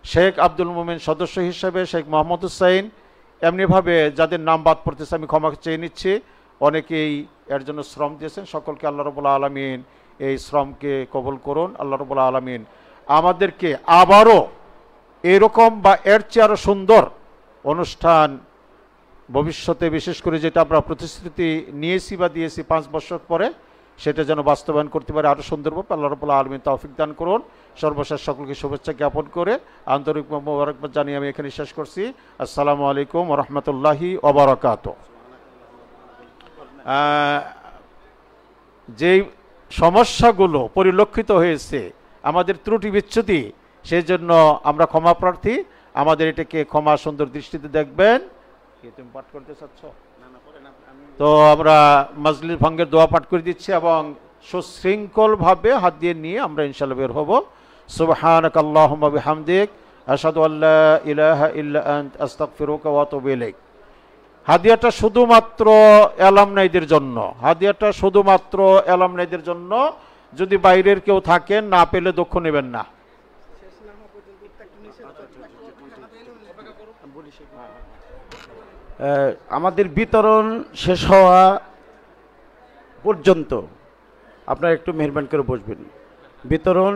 শেখ আব্দুল মুমিন সদস্য হিসেবে, শেখ মোহাম্মদ হুসাইন, এমনিভাবে যাদের নাম বাদ পড়তেছে আমি ক্ষমা চেয়ে নিচ্ছি। অনেকেই এর জন্য শ্রম দিয়েছেন, সকলকে আল্লাহ রাব্বুল আলামিন এই শ্রমকে কবুল করুন। আল্লাহ রাব্বুল আলামিন আমাদেরকে আবারও এরকম বা এর চেয়ে আরও সুন্দর অনুষ্ঠান ভবিষ্যতে, বিশেষ করে যেটা আমরা প্রতিশ্রুতি নিয়েছি বা দিয়েছি 5 বছর পরে, সেটা যেন বাস্তবায়ন করতে পারে আরও সুন্দরভাবে। আল্লাহ রাব্বুল আলামিন তৌফিক দান করুন। সর্বশেষ সকলকে শুভেচ্ছা জ্ঞাপন করে আন্তরিক মোবারকবাদ জানিয়ে আমি এখানে শেষ করছি। আসসালামু আলাইকুম ওয়া রাহমাতুল্লাহি ওয়া বারাকাতুহু। যেই সমস্যাগুলো পরিলক্ষিত হয়েছে, আমাদের ত্রুটি বিচ্যুতি, সেই জন্য আমরা ক্ষমা প্রার্থী। আমাদের এটাকে ক্ষমা সুন্দর দৃষ্টিতে দেখবেন। তুমি পাঠ করতে চাচ্ছ? তো আমরা মাজলিস ভঙ্গের দোয়া পাঠ করে দিচ্ছি এবং সুশৃঙ্খলভাবে হাত দিয়ে নিয়ে আমরা ইনশাআল্লাহ বের হব। সুবহানাকাল্লাহুম্মা বিহামদিক আশহাদু আল্লা ইলাহা ইল্লা আনতা আস্তাগফিরুকা ওয়া আতুবু ইলাইক। হাদিয়াটা শুধুমাত্র অ্যালামনাইদের জন্য, হাদিয়াটা শুধুমাত্র অ্যালামনাইদের জন্য। যদি বাইরের কেউ থাকেন, না পেলে দুঃখ নেবেন না। আমাদের বিতরণ শেষ হওয়া পর্যন্ত আপনারা একটু মেহরবানি করে বসবেন। বিতরণ